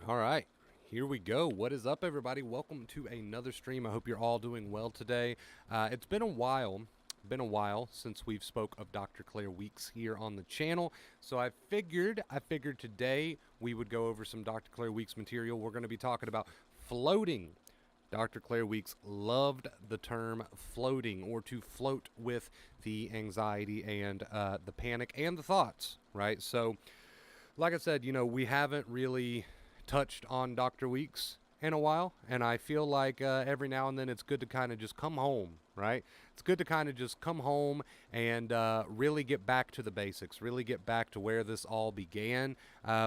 All right, here we go. What is up, everybody? Welcome to another stream. I hope you're all doing well today. It's been a while since we've spoke of Dr. Claire Weeks here on the channel. So I figured today we would go over some Dr. Claire Weeks material. We're going to be talking about floating. Dr. Claire Weeks loved the term floating, or to float with the anxiety and the panic and the thoughts, right? So, like I said, we haven't really touched on Dr. Weeks in a while, and I feel like every now and then it's good to kind of just come home, right? It's good to kind of just come home and really get back to the basics, really get back to where this all began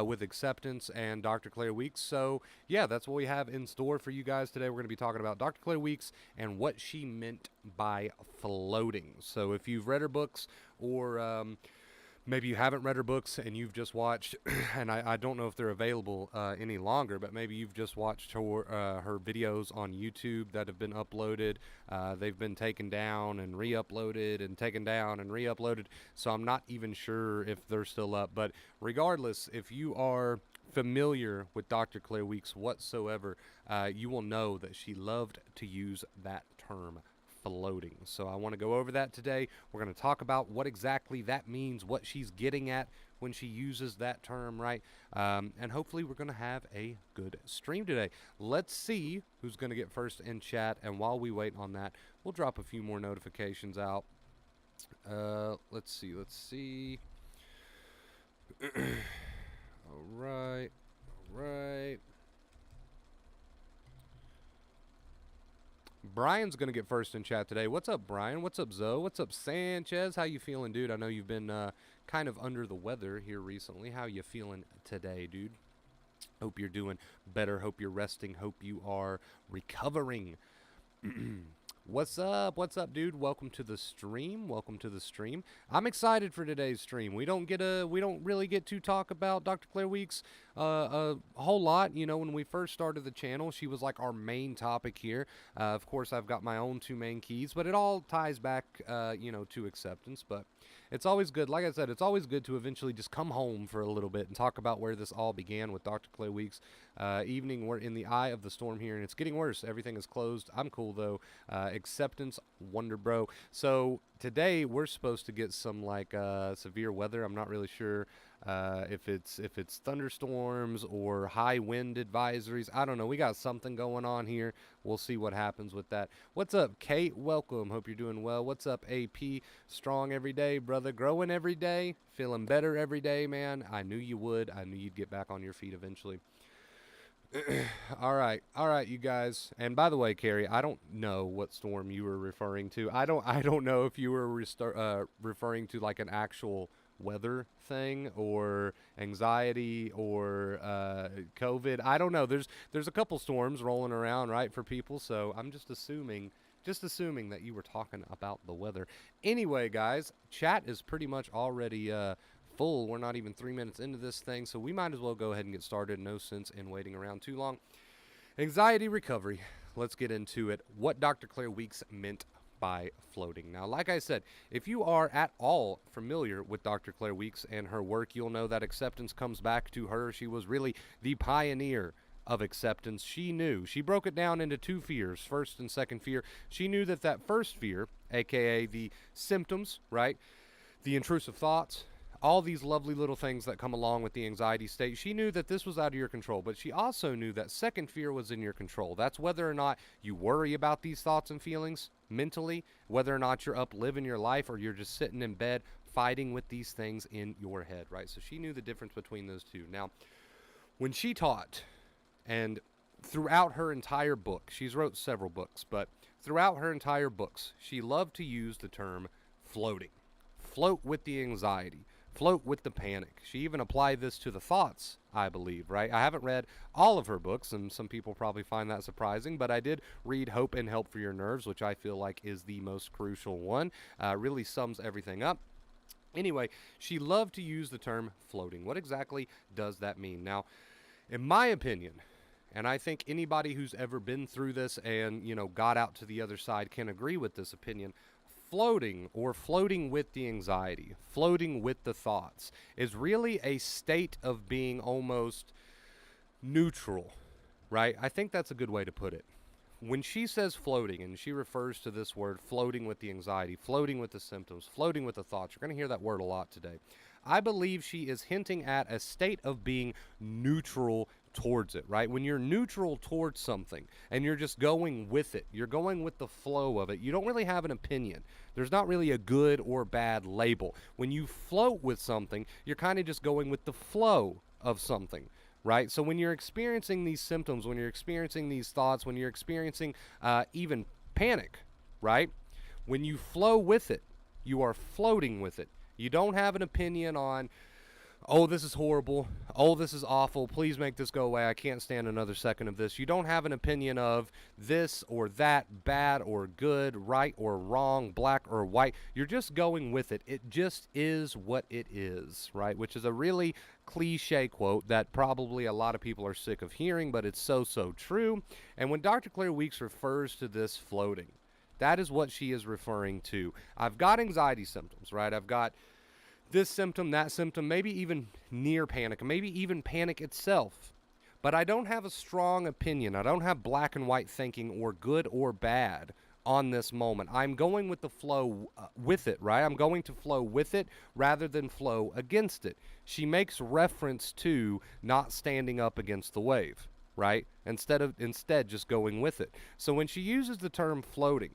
with acceptance and Dr. Claire Weeks. So, yeah, that's what we have in store for you guys today. We're going to be talking about Dr. Claire Weeks and what she meant by floating. So, if you've read her books or maybe you haven't read her books and you've just watched, and I don't know if they're available any longer, but maybe you've just watched her videos on YouTube that have been uploaded. They've been taken down and re-uploaded and taken down and re-uploaded, so I'm not even sure if they're still up. But regardless, if you are familiar with Dr. Claire Weeks whatsoever, you will know that she loved to use that term, floating. So I want to go over that today. We're going to talk about what exactly that means, what she's getting at when she uses that term, right? And hopefully we're going to have a good stream today. Let's see who's going to get first in chat. And while we wait on that, we'll drop a few more notifications out. Let's see. All right. Brian's going to get first in chat today. What's up, Brian? What's up, Zoe? What's up, Sanchez? How you feeling, dude? I know you've been kind of under the weather here recently. How you feeling today, dude? Hope you're doing better. Hope you're resting. Hope you are recovering. What's up? What's up, dude? Welcome to the stream. Welcome to the stream. I'm excited for today's stream. We don't really get to talk about Dr. Claire Weeks a whole lot. You know, when we first started the channel, she was like our main topic here. Of course, I've got my own two main keys, but it all ties back, to acceptance. But it's always good. Like I said, it's always good to eventually just come home for a little bit and talk about where this all began with Dr. Claire Weeks. Evening, we're in the eye of the storm here, and it's getting worse. Everything is closed. I'm cool, though. Acceptance, wonder, bro. So today we're supposed to get some like severe weather. I'm not really sure if it's thunderstorms or high wind advisories. I don't know. We got something going on here. We'll see what happens with that. What's up, Kate? Welcome. Hope you're doing well. What's up, AP? Strong every day, brother. Growing every day. Feeling better every day, man. I knew you would. I knew you'd get back on your feet eventually. All right, you guys. And by the way, Carrie, I don't know what storm you were referring to. I don't know if you were referring to like an actual weather thing or anxiety or COVID. I don't know. There's a couple storms rolling around, right, for people. So I'm just assuming that you were talking about the weather. Anyway, guys, chat is pretty much already full. We're not even 3 minutes into this thing, so we might as well go ahead and get started. No sense in waiting around too long. Anxiety recovery. Let's get into it. What Dr. Claire Weeks meant by floating. Now, like I said, if you are at all familiar with Dr. Claire Weeks and her work, you'll know that acceptance comes back to her. She was really the pioneer of acceptance. She knew. She broke it down into two fears, first and second fear. She knew that first fear, aka the symptoms, right? The intrusive thoughts, all these lovely little things that come along with the anxiety state. She knew that this was out of your control, but she also knew that second fear was in your control. That's whether or not you worry about these thoughts and feelings mentally, whether or not you're up living your life or you're just sitting in bed fighting with these things in your head, right? So she knew the difference between those two. Now, when she taught, and throughout her entire book, she's wrote several books, but throughout her entire books, she loved to use the term floating. Float with the anxiety. Float with the panic. She even applied this to the thoughts, I believe, right? I haven't read all of her books, and some people probably find that surprising, but I did read Hope and Help for Your Nerves, which I feel like is the most crucial one. Really sums everything up. Anyway, she loved to use the term floating. What exactly does that mean? Now, in my opinion, and I think anybody who's ever been through this and, got out to the other side can agree with this opinion, floating or floating with the anxiety, floating with the thoughts, is really a state of being almost neutral, right? I think that's a good way to put it. When she says floating, and she refers to this word floating with the anxiety, floating with the symptoms, floating with the thoughts, you're going to hear that word a lot today. I believe she is hinting at a state of being neutral towards it, right? When you're neutral towards something and you're just going with it, you're going with the flow of it, you don't really have an opinion. There's not really a good or bad label. When you float with something, you're kind of just going with the flow of something, right? So when you're experiencing these symptoms, when you're experiencing these thoughts, when you're experiencing even panic, right? When you flow with it, you are floating with it. You don't have an opinion on, oh, this is horrible. Oh, this is awful. Please make this go away. I can't stand another second of this. You don't have an opinion of this or that, bad or good, right or wrong, black or white. You're just going with it. It just is what it is, right? Which is a really cliche quote that probably a lot of people are sick of hearing, but it's so, so true. And when Dr. Claire Weekes refers to this floating, that is what she is referring to. I've got anxiety symptoms, right? I've got this symptom, that symptom, maybe even near panic, maybe even panic itself. But I don't have a strong opinion. I don't have black and white thinking or good or bad on this moment. I'm going with the flow with it, right? I'm going to flow with it rather than flow against it. She makes reference to not standing up against the wave, right? Instead just going with it. So when she uses the term floating,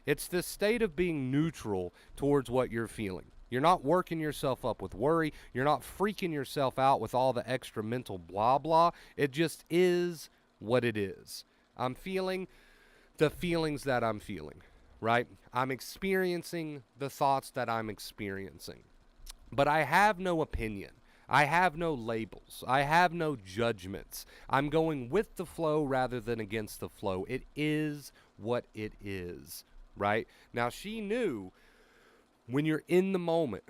it's this state of being neutral towards what you're feeling. You're not working yourself up with worry. You're not freaking yourself out with all the extra mental blah blah. It just is what it is. I'm feeling the feelings that I'm feeling, right? I'm experiencing the thoughts that I'm experiencing. But I have no opinion. I have no labels. I have no judgments. I'm going with the flow rather than against the flow. It is what it is, right? Now, she knew when you're in the moment,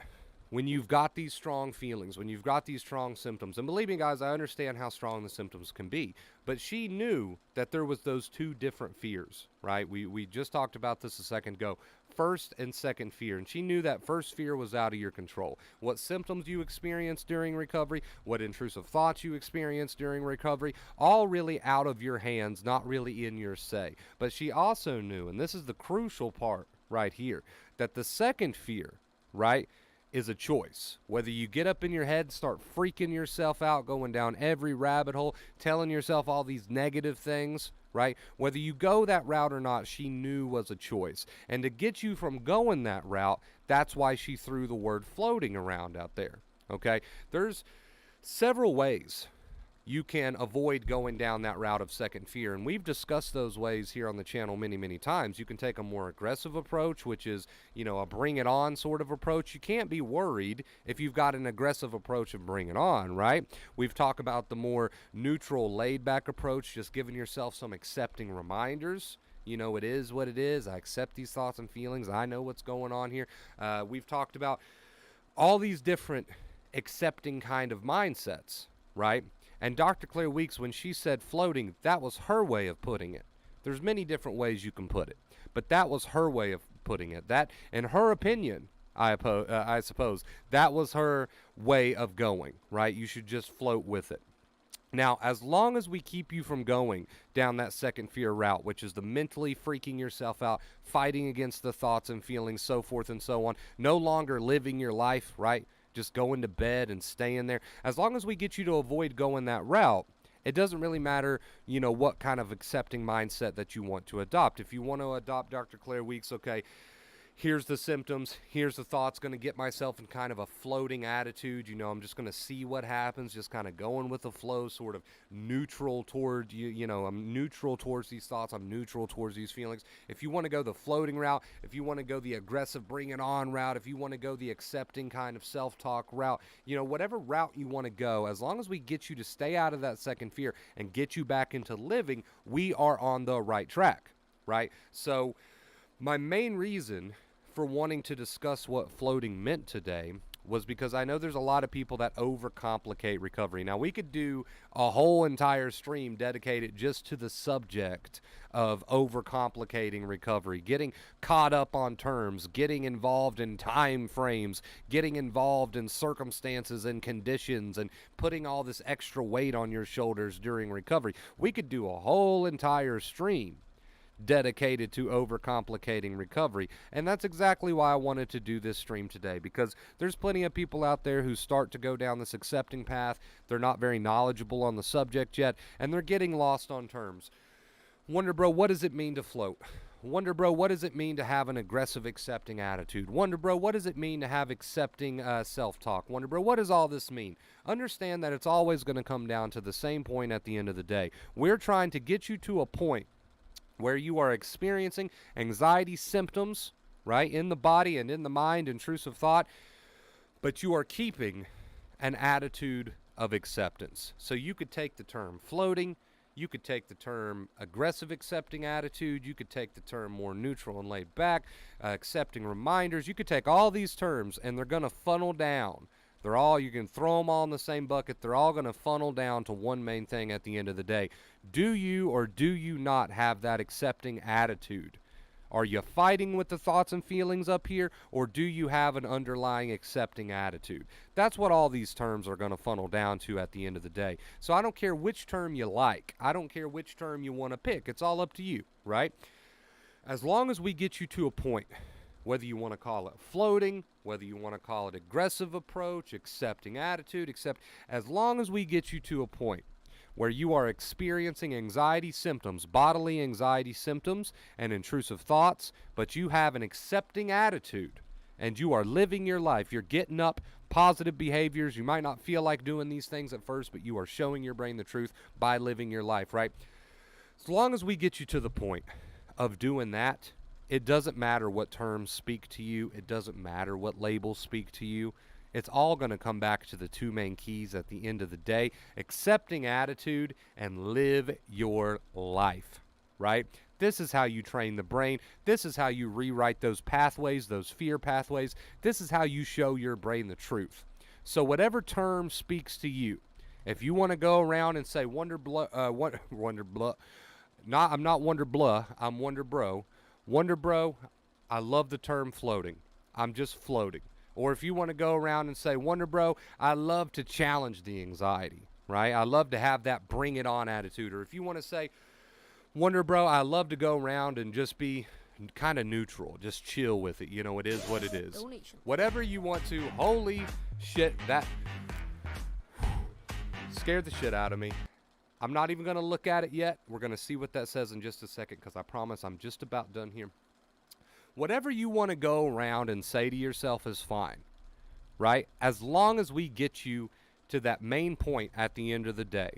when you've got these strong feelings, when you've got these strong symptoms, and believe me, guys, I understand how strong the symptoms can be, but she knew that there was those two different fears, right? We just talked about this a second ago, first and second fear, and she knew that first fear was out of your control. What symptoms you experience during recovery, what intrusive thoughts you experience during recovery, all really out of your hands, not really in your say. But she also knew, and this is the crucial part right here, that the second fear, right, is a choice. Whether you get up in your head, start freaking yourself out, going down every rabbit hole, telling yourself all these negative things, right? Whether you go that route or not, she knew was a choice. And to get you from going that route, that's why she threw the word floating around out there, okay? There's several ways you can avoid going down that route of second fear. And we've discussed those ways here on the channel many, many times. You can take a more aggressive approach, which is, a bring it on sort of approach. You can't be worried if you've got an aggressive approach of bring it on, right? We've talked about the more neutral, laid back approach, just giving yourself some accepting reminders. It is what it is. I accept these thoughts and feelings. I know what's going on here. We've talked about all these different accepting kind of mindsets, right? And Dr. Claire Weekes, when she said floating, that was her way of putting it. There's many different ways you can put it, but that was her way of putting it. That, in her opinion, I suppose, that was her way of going, right? You should just float with it. Now, as long as we keep you from going down that second fear route, which is the mentally freaking yourself out, fighting against the thoughts and feelings, so forth and so on, no longer living your life, right? Just going to bed and staying there. As long as we get you to avoid going that route, it doesn't really matter, what kind of accepting mindset that you want to adopt. If you want to adopt Dr. Claire Weekes, okay, here's the symptoms, here's the thoughts, going to get myself in kind of a floating attitude. I'm just going to see what happens, just kind of going with the flow, sort of neutral toward I'm neutral towards these thoughts, I'm neutral towards these feelings. If you want to go the floating route, if you want to go the aggressive bring it on route, if you want to go the accepting kind of self-talk route, whatever route you want to go, as long as we get you to stay out of that second fear and get you back into living, we are on the right track, right? So my main reason for wanting to discuss what floating meant today was because I know there's a lot of people that overcomplicate recovery. Now, we could do a whole entire stream dedicated just to the subject of overcomplicating recovery, getting caught up on terms, getting involved in time frames, getting involved in circumstances and conditions, and putting all this extra weight on your shoulders during recovery. We could do a whole entire stream dedicated to overcomplicating recovery. And that's exactly why I wanted to do this stream today, because there's plenty of people out there who start to go down this accepting path. They're not very knowledgeable on the subject yet, and they're getting lost on terms. Wonder Bro, what does it mean to float? Wonder Bro, what does it mean to have an aggressive accepting attitude? Wonder Bro, what does it mean to have accepting self-talk? Wonder Bro, what does all this mean? Understand that it's always going to come down to the same point at the end of the day. We're trying to get you to a point where you are experiencing anxiety symptoms, right, in the body and in the mind, intrusive thought, but you are keeping an attitude of acceptance. So you could take the term floating, you could take the term aggressive accepting attitude, you could take the term more neutral and laid back, accepting reminders. You could take all these terms and they're going to funnel down. You can throw them all in the same bucket. They're all going to funnel down to one main thing at the end of the day. Do you or do you not have that accepting attitude? Are you fighting with the thoughts and feelings up here, or do you have an underlying accepting attitude? That's what all these terms are going to funnel down to at the end of the day. So I don't care which term you like. I don't care which term you want to pick. It's all up to you, right? As long as we get you to a point, whether you want to call it floating, whether you want to call it aggressive approach, accepting attitude, as long as we get you to a point where you are experiencing anxiety symptoms, bodily anxiety symptoms, and intrusive thoughts, but you have an accepting attitude, and you are living your life, you're getting up, positive behaviors, you might not feel like doing these things at first, but you are showing your brain the truth by living your life, right? As long as we get you to the point of doing that, it doesn't matter what terms speak to you. It doesn't matter what labels speak to you. It's all going to come back to the two main keys at the end of the day: accepting attitude and live your life, right? This is how you train the brain. This is how you rewrite those pathways, those fear pathways. This is how you show your brain the truth. So whatever term speaks to you, if you want to go around and say Wonder Blah, I'm not Wonder Blah, I'm Wonder Bro. Wonder Bro, I love the term floating. I'm just floating. Or if you want to go around and say, Wonder Bro, I love to challenge the anxiety, right? I love to have that bring it on attitude. Or if you want to say, Wonder Bro, I love to go around and just be kind of neutral, just chill with it. You know, it is what it is. Donation. Whatever you want to. Holy shit, that scared the shit out of me. I'm not even going to look at it yet. We're going to see what that says in just a second, because I promise I'm just about done here. Whatever you want to go around and say to yourself is fine, right? As long as we get you to that main point at the end of the day.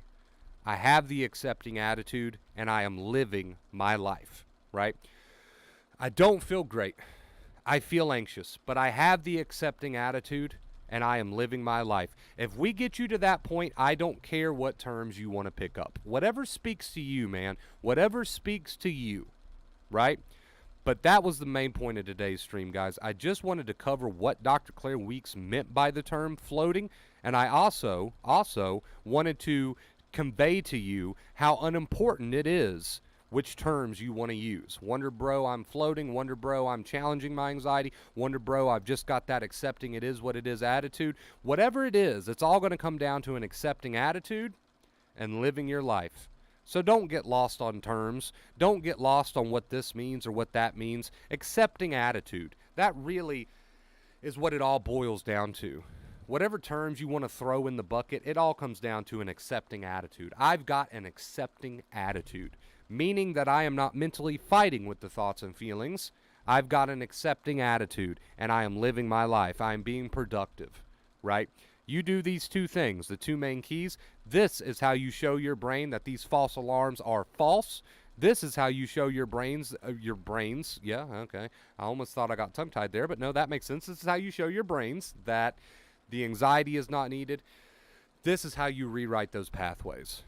I have the accepting attitude, and I am living my life, right? I don't feel great. I feel anxious, but I have the accepting attitude, and I am living my life. If we get you to that point, I don't care what terms you want to pick up. Whatever speaks to you, man. Whatever speaks to you, right? But that was the main point of today's stream, guys. I just wanted to cover what Dr. Claire Weekes meant by the term floating, and I also wanted to convey to you how unimportant it is which terms you want to use. Wonder Bro, I'm floating. Wonder Bro, I'm challenging my anxiety. Wonder Bro, I've just got that accepting it is what it is attitude. Whatever it is, it's all going to come down to an accepting attitude and living your life. So don't get lost on terms. Don't get lost on what this means or what that means. Accepting attitude. That really is what it all boils down to. Whatever terms you want to throw in the bucket, it all comes down to an accepting attitude. I've got an accepting attitude, meaning that I am not mentally fighting with the thoughts and feelings. I've got an accepting attitude, and I am living my life. I am being productive, right? You do these two things, the two main keys. This is how you show your brain that these false alarms are false. This is how you show your brains, yeah, okay. I almost thought I got tongue-tied there, but no, that makes sense. This is how you show your brains that the anxiety is not needed. This is how you rewrite those pathways.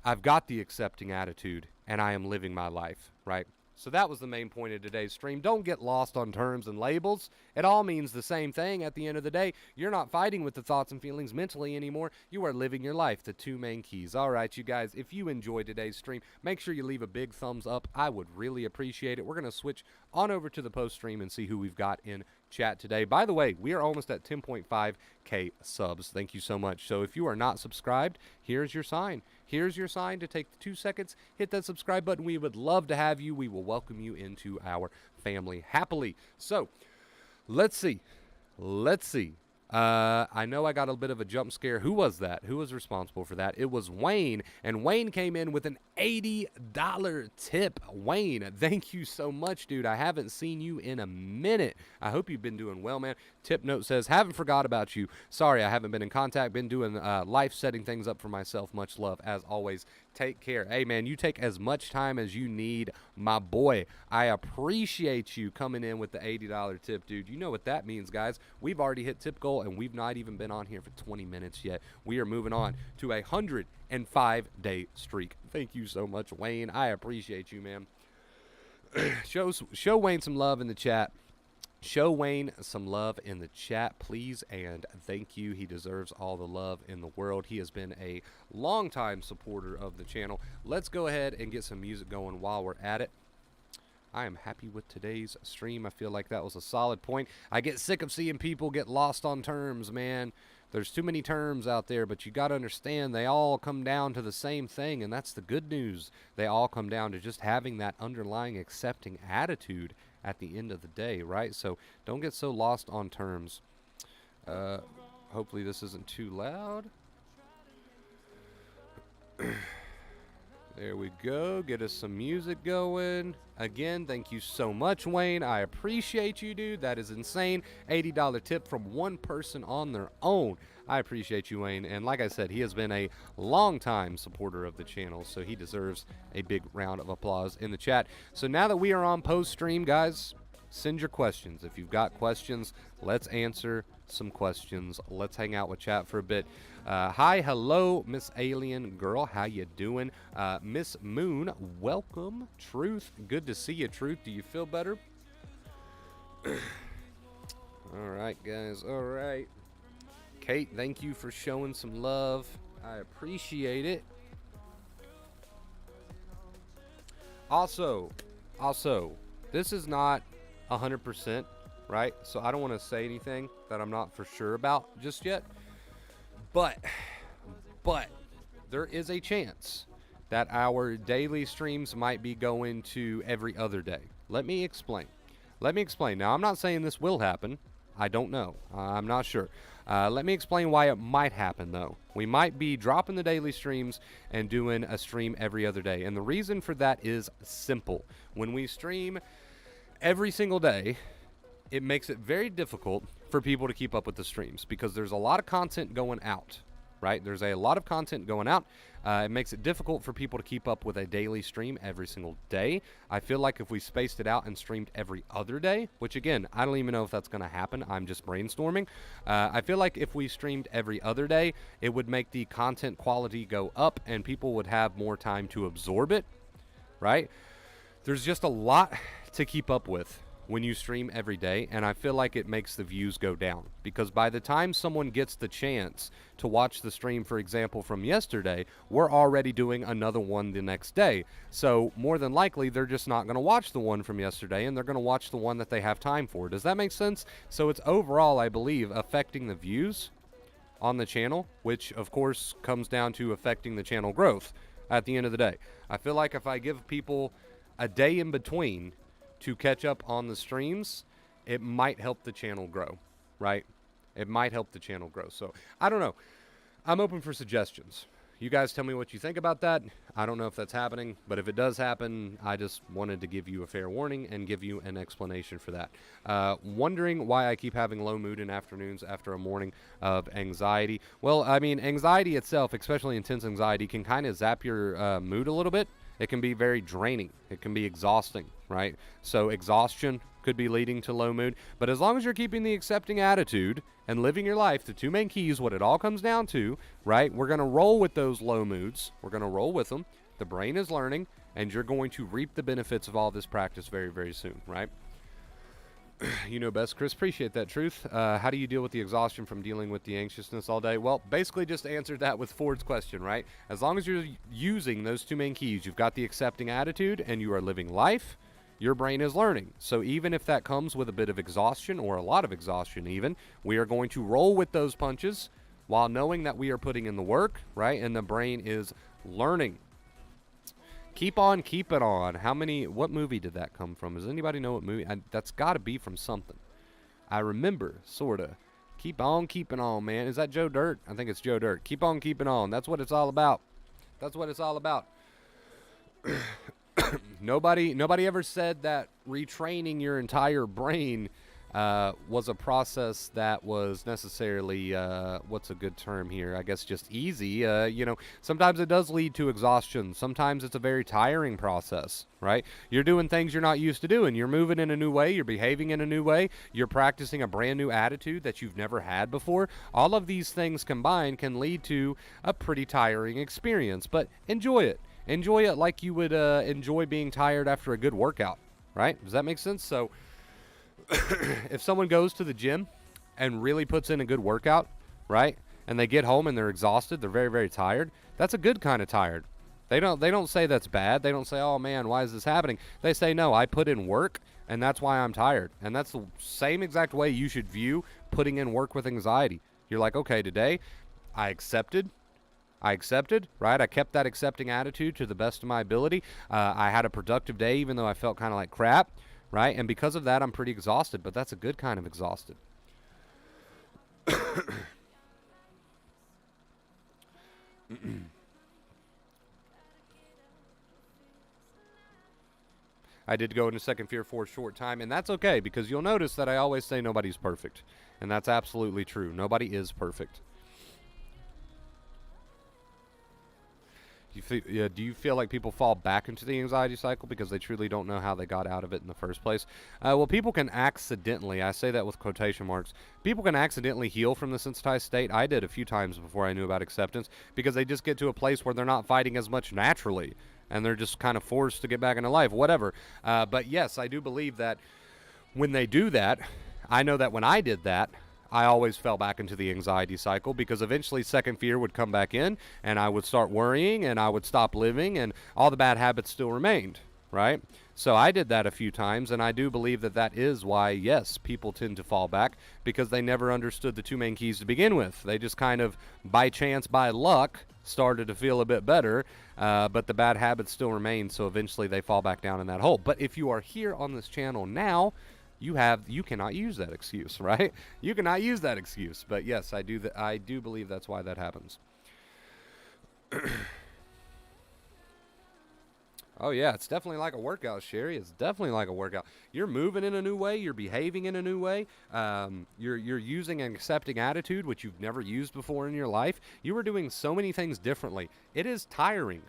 I've got the accepting attitude, and I am living my life, right? So that was the main point of today's stream. Don't get lost on terms and labels. It all means the same thing at the end of the day. You're not fighting with the thoughts and feelings mentally anymore. You are living your life. The two main keys. All right, you guys, if you enjoyed today's stream, make sure you leave a big thumbs up. I would really appreciate it. We're going to switch on over to the post stream and see who we've got in chat today. By the way, we are almost at 10.5K subs. Thank you so much. So if you are not subscribed, here's your sign. Here's your sign to take the 2 seconds, hit that subscribe button. We would love to have you. We will welcome you into our family happily. So let's see. I know I got a bit of a jump scare. Who was that? Who was responsible for that? It was Wayne, and Wayne came in with an $80 tip. Wayne, thank you so much, dude. I haven't seen you in a minute. I hope you've been doing well, man. Tip note says, haven't forgot about you. Sorry, I haven't been in contact. Been doing life, setting things up for myself. Much love, as always. Take care. Hey, man, you take as much time as you need, my boy. I appreciate you coming in with the $80 tip, dude. You know what that means, guys. We've already hit tip goal, and we've not even been on here for 20 minutes yet. We are moving on to a 105-day streak. Thank you so much, Wayne. I appreciate you, man. Show Wayne some love in the chat. Show Wayne some love in the chat, please, and thank you. He deserves all the love in the world. He has been a longtime supporter of the channel. Let's go ahead and get some music going while we're at it. I am happy with today's stream. I feel like that was a solid point. I get sick of seeing people get lost on terms, man. There's too many terms out there, but you got to understand they all come down to the same thing, and that's the good news. They all come down to just having that underlying accepting attitude at the end of the day, right? So don't get so lost on terms. Hopefully this isn't too loud. There we go. Get us some music going. Again, thank you so much, Wayne. I appreciate you, dude. That is insane. $80 tip from one person on their own. I appreciate you, Wayne. And like I said, he has been a long-time supporter of the channel, so he deserves a big round of applause in the chat. So now that we are on post-stream, guys, send your questions. If you've got questions, let's answer some questions. Let's hang out with chat for a bit. Hi, hello, Miss Alien Girl. How you doing? Miss Moon, welcome. Truth, good to see you, Truth. Do you feel better? All right, guys. All right. Kate, thank you for showing some love. I appreciate it. Also, this is not 100%, right? So I don't want to say anything that I'm not for sure about just yet. But there is a chance that our daily streams might be going to every other day. Let me explain. Now, I'm not saying this will happen. I don't know. I'm not sure. Let me explain why it might happen, though. We might be dropping the daily streams and doing a stream every other day. And the reason for that is simple. When we stream every single day, it makes it very difficult for people to keep up with the streams because there's a lot of content going out, right? There's a lot of content going out. It makes it difficult for people to keep up with a daily stream every single day. I feel like if we spaced it out and streamed every other day, which again, I don't even know if that's going to happen. I'm just brainstorming. I feel like if we streamed every other day, it would make the content quality go up and people would have more time to absorb it, right? There's just a lot to keep up with when you stream every day, and I feel like it makes the views go down because by the time someone gets the chance to watch the stream, for example, from yesterday, we're already doing another one the next day. So more than likely, they're just not going to watch the one from yesterday, and they're going to watch the one that they have time for. Does that make sense? So it's overall, I believe, affecting the views on the channel, which of course comes down to affecting the channel growth at the end of the day. I feel like if I give people a day in between to catch up on the streams, it might help the channel grow, right? It might help the channel grow. So I don't know. I'm open for suggestions. You guys tell me what you think about that. I don't know if that's happening, but if it does happen, I just wanted to give you a fair warning and give you an explanation for that. Wondering why I keep having low mood in afternoons after a morning of anxiety. Well, I mean, anxiety itself, especially intense anxiety, can kind of zap your mood a little bit. It can be very draining. It can be exhausting, right? So exhaustion could be leading to low mood. But as long as you're keeping the accepting attitude and living your life, the two main keys, what it all comes down to, right? We're going to roll with those low moods. We're going to roll with them. The brain is learning, and you're going to reap the benefits of all this practice very, very soon, right? You know best, Chris. Appreciate that, Truth. How do you deal with the exhaustion from dealing with the anxiousness all day? Well, basically just answered that with Ford's question, right? As long as you're using those two main keys, you've got the accepting attitude and you are living life, your brain is learning. So even if that comes with a bit of exhaustion or a lot of exhaustion even, we are going to roll with those punches while knowing that we are putting in the work, right? And the brain is learning. Keep on keeping on. What movie did that come from? Does anybody know what movie? That's got to be from something. I remember, sort of. Keep on keeping on, man. Is that Joe Dirt? I think it's Joe Dirt. Keep on keeping on. That's what it's all about. That's what it's all about. Nobody ever said that retraining your entire brain was a process that was necessarily, what's a good term here? I guess just easy. Sometimes it does lead to exhaustion. Sometimes it's a very tiring process, right? You're doing things you're not used to doing. You're moving in a new way. You're behaving in a new way. You're practicing a brand new attitude that you've never had before. All of these things combined can lead to a pretty tiring experience, but enjoy it. Enjoy it like you would enjoy being tired after a good workout, right? Does that make sense? So if someone goes to the gym and really puts in a good workout, right, and they get home and they're exhausted, they're very, very tired, that's a good kind of tired. They don't say that's bad. They don't say, oh, man, why is this happening? They say, no, I put in work, and that's why I'm tired. And that's the same exact way you should view putting in work with anxiety. You're like, okay, today I accepted, right? I kept that accepting attitude to the best of my ability. I had a productive day, even though I felt kind of like crap, right? And because of that, I'm pretty exhausted, but that's a good kind of exhausted. I did go into second fear for a short time, and that's okay, because you'll notice that I always say nobody's perfect, and that's absolutely true. Nobody is perfect. Do you feel like people fall back into the anxiety cycle because they truly don't know how they got out of it in the first place? Well, people can accidentally, I say that with quotation marks, people can accidentally heal from the sensitized state. I did a few times before I knew about acceptance, because they just get to a place where they're not fighting as much naturally, and they're just kind of forced to get back into life, whatever. But yes, I do believe that when they do that, I know that when I did that, I always fell back into the anxiety cycle, because eventually second fear would come back in and I would start worrying and I would stop living and all the bad habits still remained, right? So I did that a few times, and I do believe that that is why, yes, people tend to fall back, because they never understood the two main keys to begin with. They just kind of, by chance, by luck, started to feel a bit better, but the bad habits still remain, so eventually they fall back down in that hole. But if you are here on this channel now, you cannot use that excuse, right? You cannot use that excuse. But yes, I do believe that's why that happens. Oh yeah, it's definitely like a workout, Sherry. It's definitely like a workout. You're moving in a new way. You're behaving in a new way. You're using an accepting attitude, which you've never used before in your life. You are doing so many things differently. It is tiring.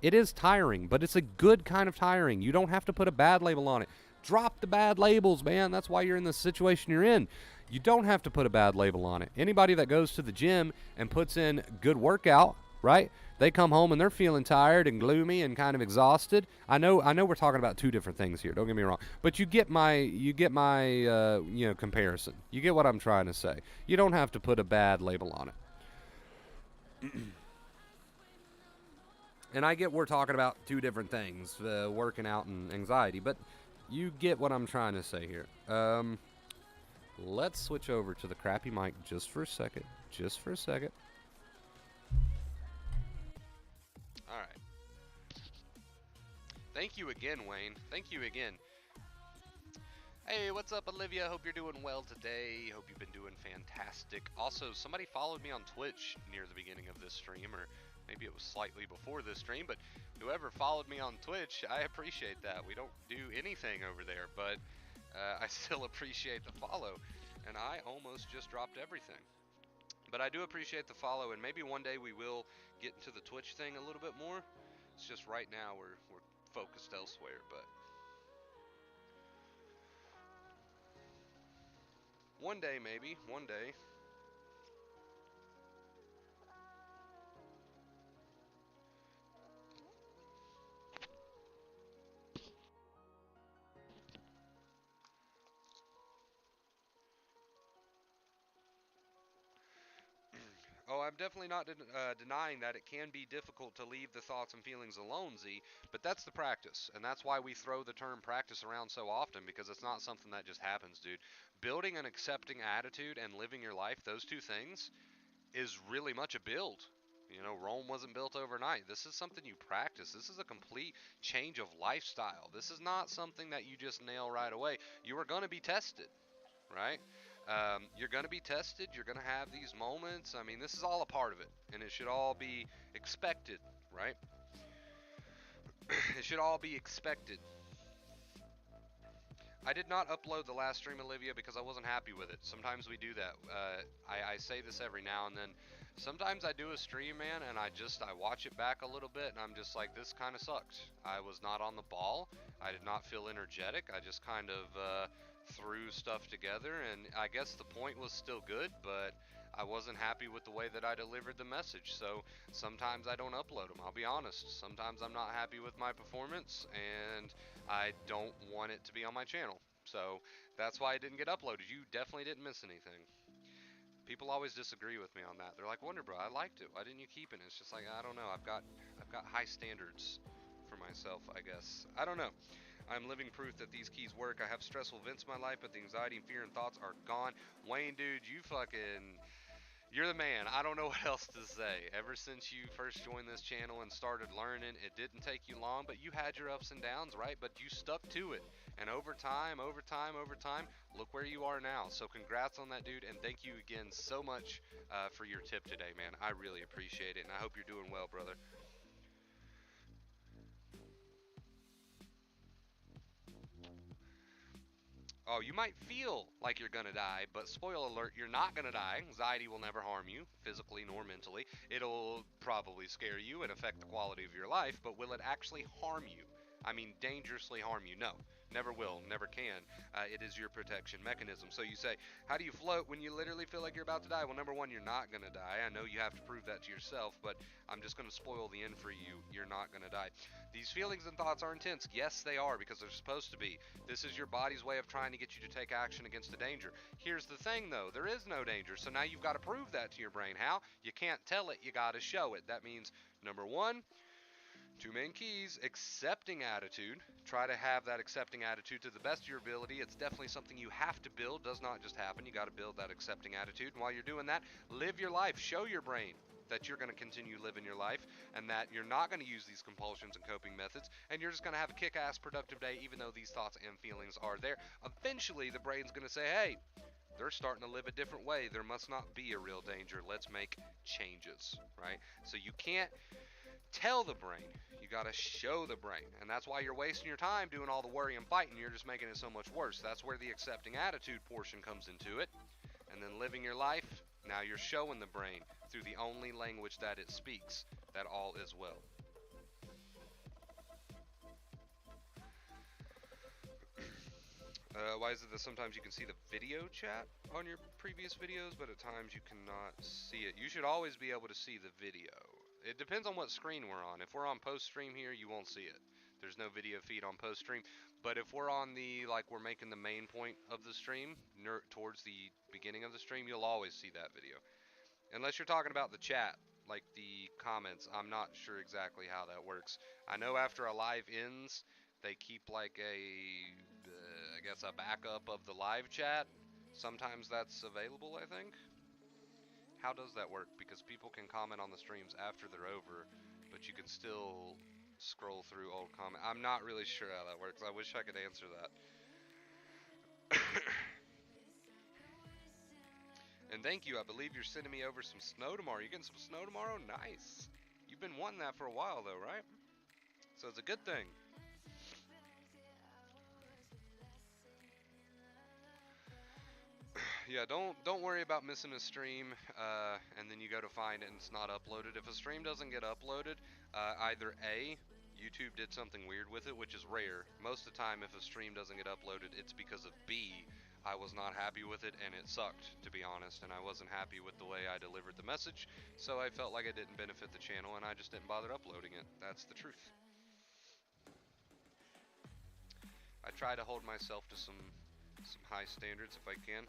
It is tiring, but it's a good kind of tiring. You don't have to put a bad label on it. Drop the bad labels, man. That's why you're in the situation you're in. You don't have to put a bad label on it. Anybody that goes to the gym and puts in good workout, right? They come home and they're feeling tired and gloomy and kind of exhausted. I know we're talking about two different things here. Don't get me wrong, but you get my comparison. You get what I'm trying to say. You don't have to put a bad label on it. And I get we're talking about two different things, working out and anxiety, but you get what I'm trying to say here. Let's switch over to the crappy mic just for a second. Just for a second. All right. Thank you again, Wayne. Thank you again. Hey, what's up, Olivia? Hope you're doing well today. Hope you've been doing fantastic. Also, somebody followed me on Twitch near the beginning of this stream, or maybe it was slightly before this stream, but whoever followed me on Twitch, I appreciate that. We don't do anything over there, but I still appreciate the follow, and I almost just dropped everything. But I do appreciate the follow, and maybe one day we will get into the Twitch thing a little bit more. It's just right now we're focused elsewhere, but one day maybe, one day. Oh, I'm definitely not denying that it can be difficult to leave the thoughts and feelings alone, Z, but that's the practice. And that's why we throw the term practice around so often, because it's not something that just happens, dude. Building an accepting attitude and living your life, those two things, is really much a build. You know, Rome wasn't built overnight. This is something you practice. This is a complete change of lifestyle. This is not something that you just nail right away. You are going to be tested, right? You're going to be tested. You're going to have these moments. I mean, this is all a part of it, and it should all be expected, right? It should all be expected. I did not upload the last stream, Olivia, because I wasn't happy with it. Sometimes we do that. I say this every now and then. Sometimes I do a stream, man, and I watch it back a little bit, and I'm just like, this kind of sucked. I was not on the ball. I did not feel energetic. I just kind of threw stuff together, and I guess the point was still good, but I wasn't happy with the way that I delivered the message. So sometimes I don't upload them. I'll be honest. Sometimes I'm not happy with my performance, and I don't want it to be on my channel. So that's why it didn't get uploaded. You definitely didn't miss anything. People always disagree with me on that. They're like, "Wonder Bro, I liked it. Why didn't you keep it?" It's just like, I don't know. I've got high standards for myself, I guess. I don't know. I'm living proof that these keys work. I have stressful events in my life, but the anxiety and fear and thoughts are gone. Wayne, dude, you're the man. I don't know what else to say. Ever since you first joined this channel and started learning, it didn't take you long, but you had your ups and downs, right? But you stuck to it. And over time, look where you are now. So congrats on that, dude. And thank you again so much for your tip today, man. I really appreciate it. And I hope you're doing well, brother. Oh, you might feel like you're gonna die, but spoiler alert, you're not gonna die. Anxiety will never harm you, physically nor mentally. It'll probably scare you and affect the quality of your life, but will it actually harm you? I mean, dangerously harm you? No, never will, never can. It is your protection mechanism. So you say, how do you float when you literally feel like you're about to die? Well, number one, you're not gonna die. I know you have to prove that to yourself, but I'm just gonna spoil the end for you. You're not gonna die. These feelings and thoughts are intense. Yes, they are, because they're supposed to be. This is your body's way of trying to get you to take action against the danger. Here's the thing, though. There is no danger, so now you've got to prove that to your brain. How? You can't tell it. You got to show it. That means, number one, two main keys: accepting attitude. Try to have that accepting attitude to the best of your ability. It's definitely something you have to build. Does not just happen. You got to build that accepting attitude. And while you're doing that, live your life. Show your brain that you're going to continue living your life and that you're not going to use these compulsions and coping methods, and you're just going to have a kick-ass productive day even though these thoughts and feelings are there. Eventually, the brain's going to say, hey, they're starting to live a different way. There must not be a real danger. Let's make changes, right? So you can't tell the brain. You got to show the brain. And that's why you're wasting your time doing all the worry and fighting. You're just making it so much worse. That's where the accepting attitude portion comes into it. And then living your life, now you're showing the brain through the only language that it speaks that all is well. Why is it that sometimes you can see the video chat on your previous videos, but at times you cannot see it? You should always be able to see the video. It depends on what screen we're on. If we're on post stream here, you won't see it. There's no video feed on post stream. But if we're on the, like, we're making the main point of the stream towards the beginning of the stream, you'll always see that video. Unless you're talking about the chat, like the comments. I'm not sure exactly how that works. I know after a live ends, they keep like I guess a backup of the live chat. Sometimes that's available, I think. How does that work? Because people can comment on the streams after they're over, but you can still scroll through old comments. I'm not really sure how that works. I wish I could answer that. And thank you. I believe you're sending me over some snow tomorrow. You getting some snow tomorrow? Nice. You've been wanting that for a while, though, right? So it's a good thing. Yeah, don't worry about missing a stream, and then you go to find it and it's not uploaded. If a stream doesn't get uploaded, either A, YouTube did something weird with it, which is rare. Most of the time, if a stream doesn't get uploaded, it's because of B. I was not happy with it, and it sucked, to be honest, and I wasn't happy with the way I delivered the message, so I felt like it didn't benefit the channel, and I just didn't bother uploading it. That's the truth. I try to hold myself to some high standards if I can.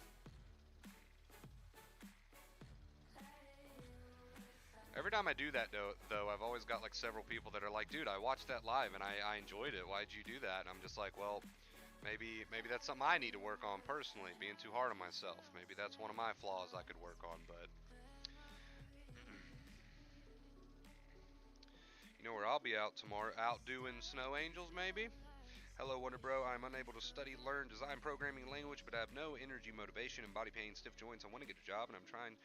Every time I do that, though, I've always got like several people that are like, dude, I watched that live and I enjoyed it. Why'd you do that? And I'm just like, well, maybe that's something I need to work on personally, being too hard on myself. Maybe that's one of my flaws I could work on, but you know where I'll be out tomorrow? Out doing Snow Angels, maybe? Hello, Wonder Bro. I'm unable to study, learn, design, programming language, but I have no energy, motivation, and body pain, stiff joints. I want to get a job, and I'm trying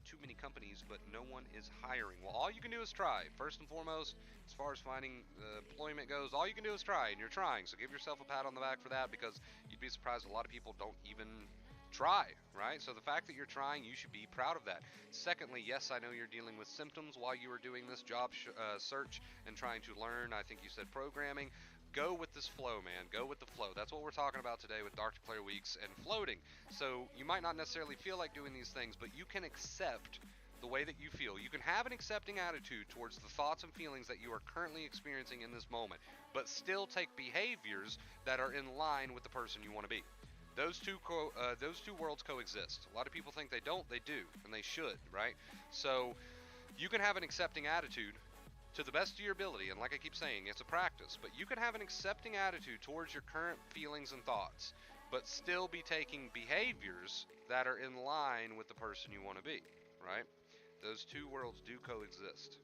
too many companies, but no one is hiring. Well, all you can do is try. First and foremost, as far as finding employment goes, all you can do is try, and you're trying. So give yourself a pat on the back for that, because you'd be surprised a lot of people don't even try, right? So the fact that you're trying, you should be proud of that. Secondly, yes, I know you're dealing with symptoms while you were doing this job search and trying to learn, I think you said programming. Go with this flow, man. Go with the flow. That's what we're talking about today with Dr. Claire Weeks and floating. So you might not necessarily feel like doing these things, but you can accept the way that you feel. You can have an accepting attitude towards the thoughts and feelings that you are currently experiencing in this moment, but still take behaviors that are in line with the person you want to be. Those two worlds coexist. A lot of people think they don't. They do, and they should, right? So you can have an accepting attitude to the best of your ability, and like I keep saying, it's a practice, but you can have an accepting attitude towards your current feelings and thoughts, but still be taking behaviors that are in line with the person you want to be, right? Those two worlds do coexist.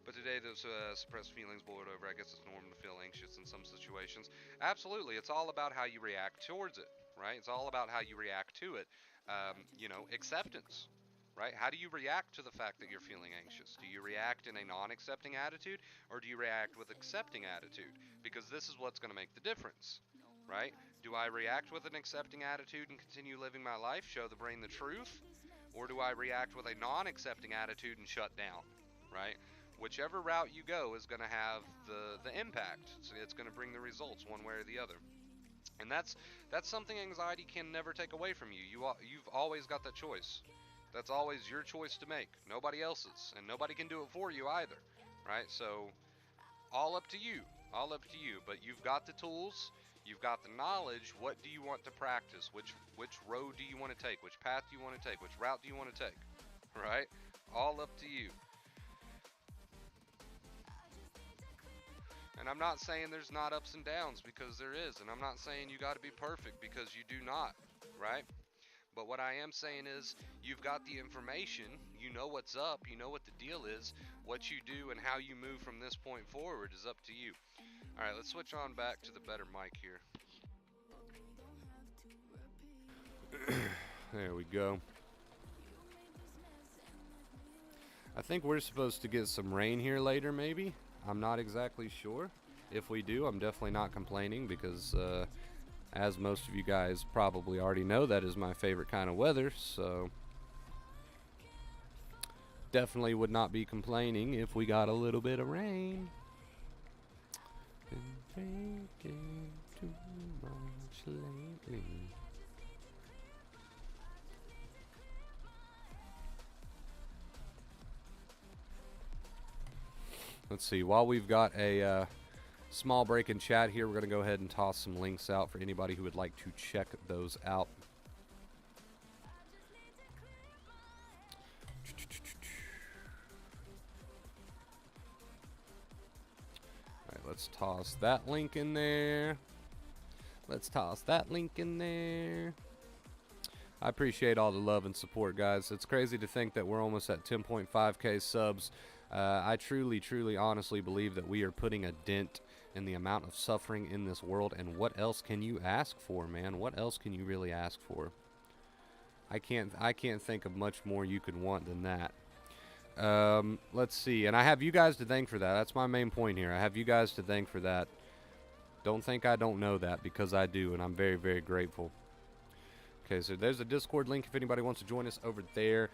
But today, those suppressed feelings boiled over. I guess it's normal to feel anxious in some situations. Absolutely, it's all about how you react towards it, right? It's all about how you react to it. Acceptance, right? How do you react to the fact that you're feeling anxious? Do you react in a non-accepting attitude, or do you react with accepting attitude? Because this is what's going to make the difference, right? Do I react with an accepting attitude and continue living my life, show the brain the truth, or do I react with a non-accepting attitude and shut down, right? Whichever route you go is going to have the impact. So it's going to bring the results one way or the other. And that's something anxiety can never take away from you. You've always got that choice. That's always your choice to make, nobody else's, and nobody can do it for you either, right? So all up to you, but you've got the tools, you've got the knowledge. What do you want to practice? Which road do you want to take? Which path do you want to take? Which route do you want to take, right? All up to you. And I'm not saying there's not ups and downs, because there is, and I'm not saying you got to be perfect, because you do not, right? But what I am saying is, you've got the information, you know what's up, you know what the deal is. What you do and how you move from this point forward is up to you. Alright, let's switch on back to the better mic here. There we go. I think we're supposed to get some rain here later, maybe. I'm not exactly sure. If we do, I'm definitely not complaining, because as most of you guys probably already know, that is my favorite kind of weather, so definitely would not be complaining if we got a little bit of rain. Been drinking too much lately. Let's see, while we've got a small break in chat here, we're going to go ahead and toss some links out for anybody who would like to check those out. Alright, let's toss that link in there. Let's toss that link in there. I appreciate all the love and support, guys. It's crazy to think that we're almost at 10.5k subs. I truly, honestly believe that we are putting a dent in the amount of suffering in this world, and what else can you ask for, man? What else can you really ask for? I can't think of much more you could want than that. Let's see, and I have you guys to thank for that. That's my main point here. I have you guys to thank for that. Don't think I don't know that, because I do, and I'm very, very grateful. Okay, so there's a Discord link if anybody wants to join us over there.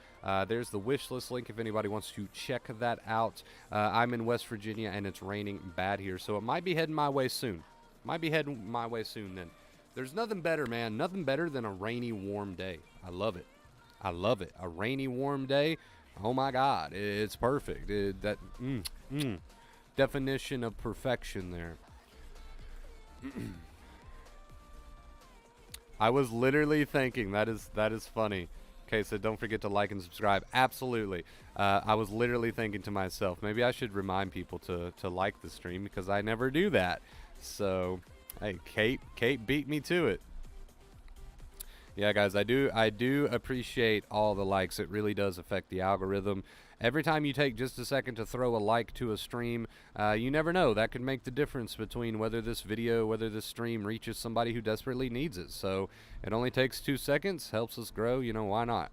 There's the wish list link if anybody wants to check that out. I'm in West Virginia, and it's raining bad here, so it might be heading my way soon. Then. There's nothing better, man. Nothing better than a rainy, warm day. I love it. A rainy, warm day. Oh, my God. It's perfect. Definition of perfection there. I was literally thinking, that is funny. Okay, so don't forget to like and subscribe. Absolutely. I was literally thinking to myself, maybe I should remind people to like the stream because I never do that. So, hey, Kate beat me to it. Yeah, guys, I do appreciate all the likes. It really does affect the algorithm. Every time you take just a second to throw a like to a stream, you never know. That could make the difference between whether this stream reaches somebody who desperately needs it. So it only takes 2 seconds, helps us grow. You know, why not?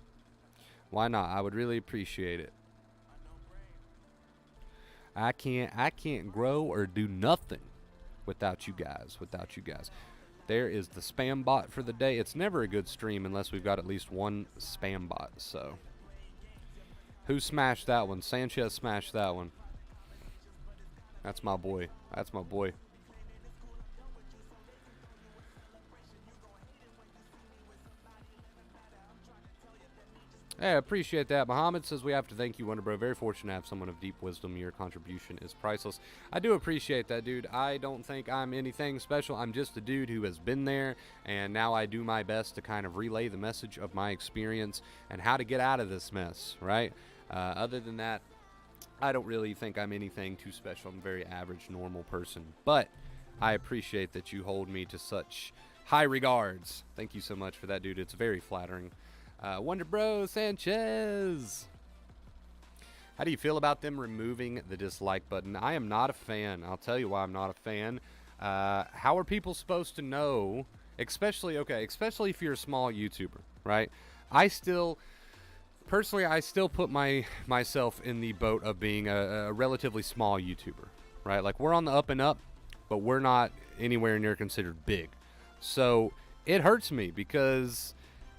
Why not? I would really appreciate it. I can't grow or do nothing without you guys. There is the spam bot for the day. It's never a good stream unless we've got at least one spam bot. So, who smashed that one? Sanchez smashed that one. That's my boy. Hey, I appreciate that. Muhammad says we have to thank you, Wonder Bro. Very fortunate to have someone of deep wisdom. Your contribution is priceless. I do appreciate that, dude. I don't think I'm anything special. I'm just a dude who has been there, and now I do my best to kind of relay the message of my experience and how to get out of this mess, right? Other than that, I don't really think I'm anything too special. I'm a very average, normal person. But I appreciate that you hold me to such high regards. Thank you so much for that, dude. It's very flattering. Wonder Bro Sanchez, how do you feel about them removing the dislike button? I am not a fan. I'll tell you why I'm not a fan. How are people supposed to know, especially if you're a small YouTuber, right? I still put myself in the boat of being a relatively small YouTuber, right? Like, we're on the up and up, but we're not anywhere near considered big. So it hurts me because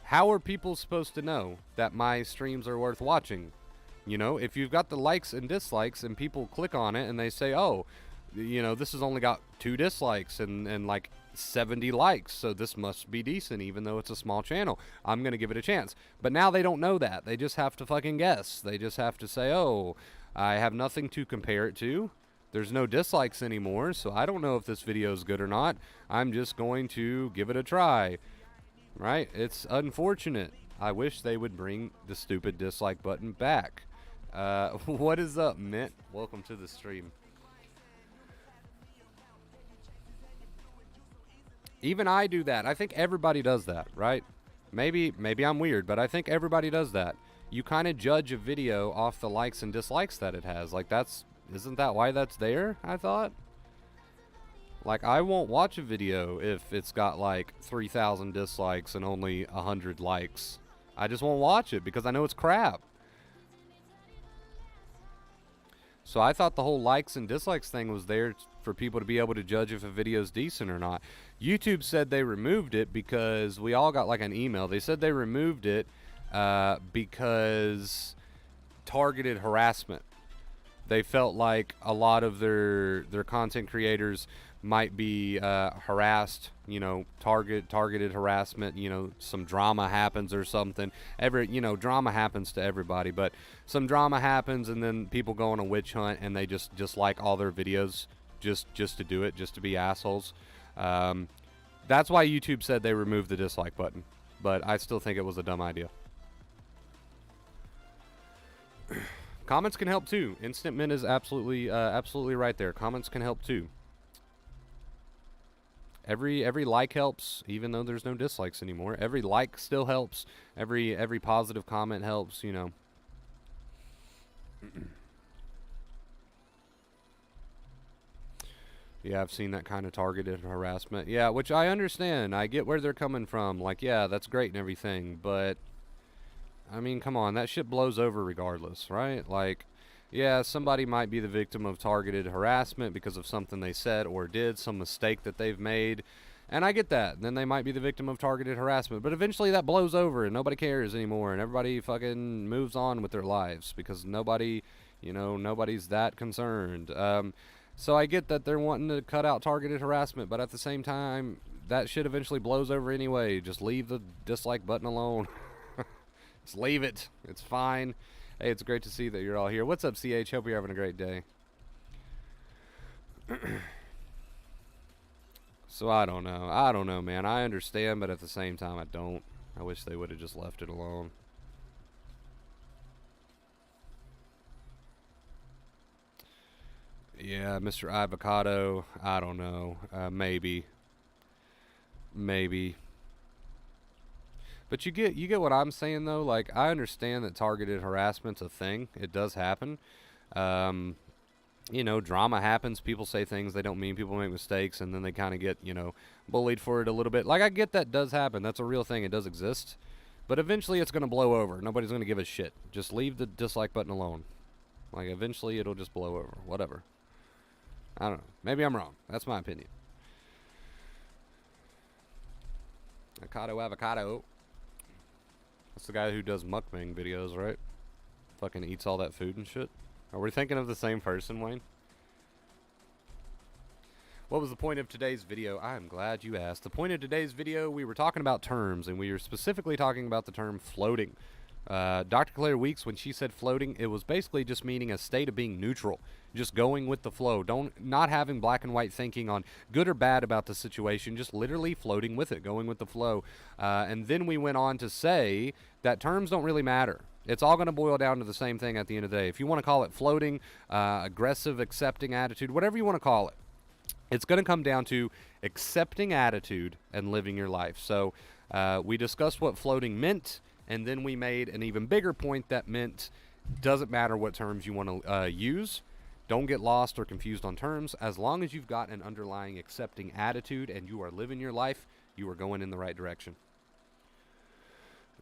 how are people supposed to know that my streams are worth watching? You know, if you've got the likes and dislikes and people click on it and they say, oh, you know, this has only got 2 dislikes and like 70 likes, so this must be decent even though it's a small channel. I'm going to give it a chance. But now they don't know that. They just have to fucking guess. They just have to say, oh, I have nothing to compare it to. There's no dislikes anymore, so I don't know if this video is good or not. I'm just going to give it a try. Right? It's unfortunate. I wish they would bring the stupid dislike button back. What is up, Mint? Welcome to the stream. Even I do that. I think everybody does that, right? Maybe I'm weird, but I think everybody does that. You kind of judge a video off the likes and dislikes that it has. Like, isn't that why that's there, I thought? Like, I won't watch a video if it's got like 3,000 dislikes and only 100 likes. I just won't watch it because I know it's crap. So I thought the whole likes and dislikes thing was there for people to be able to judge if a video is decent or not. YouTube said they removed it because we all got like an email. They said they removed it because targeted harassment. They felt like a lot of their content creators might be harassed, you know, targeted harassment, you know, some drama happens or something. Drama happens to everybody, but some drama happens and then people go on a witch hunt and they just dislike all their videos just to do it, just to be assholes. That's why YouTube said they removed the dislike button, but I still think it was a dumb idea. Comments can help too. Instant Mint is absolutely right there. Comments can help too. Every like helps, even though there's no dislikes anymore. Every like still helps. Every positive comment helps, you know. Yeah, I've seen that kind of targeted harassment. Yeah, which I understand. I get where they're coming from. Like, yeah, that's great and everything, but I mean, come on, that shit blows over regardless, right? Like, yeah, somebody might be the victim of targeted harassment because of something they said or did, some mistake that they've made. And I get that. Then they might be the victim of targeted harassment. But eventually that blows over and nobody cares anymore. And everybody fucking moves on with their lives because nobody, nobody's that concerned. So I get that they're wanting to cut out targeted harassment. But at the same time, that shit eventually blows over anyway. Just leave the dislike button alone. Just leave it. It's fine. Hey, it's great to see that you're all here. What's up, CH? Hope you're having a great day. So I don't know, man. I understand, but at the same time, I don't. I wish they would have just left it alone. Yeah, Mr. Avocado, I don't know. Maybe. But you get what I'm saying, though. Like, I understand that targeted harassment's a thing. It does happen. Drama happens. People say things they don't mean. People make mistakes, and then they kind of get, bullied for it a little bit. Like, I get that does happen. That's a real thing. It does exist. But eventually it's going to blow over. Nobody's going to give a shit. Just leave the dislike button alone. Like, eventually it'll just blow over. Whatever. I don't know. Maybe I'm wrong. That's my opinion. Avocado. That's the guy who does mukbang videos, right? Fucking eats all that food and shit. Are we thinking of the same person, Wayne? What was the point of today's video? I'm glad you asked. The point of today's video, we were talking about terms, and we were specifically talking about the term floating. Dr. Claire Weeks, when she said floating, it was basically just meaning a state of being neutral, just going with the flow. Not having black and white thinking on good or bad about the situation, just literally floating with it, going with the flow. And then we went on to say that terms don't really matter. It's all going to boil down to the same thing at the end of the day. If you want to call it floating, aggressive, accepting attitude, whatever you want to call it, it's going to come down to accepting attitude and living your life. So we discussed what floating meant, and then we made an even bigger point that meant doesn't matter what terms you want to use. Don't get lost or confused on terms. As long as you've got an underlying accepting attitude and you are living your life, you are going in the right direction.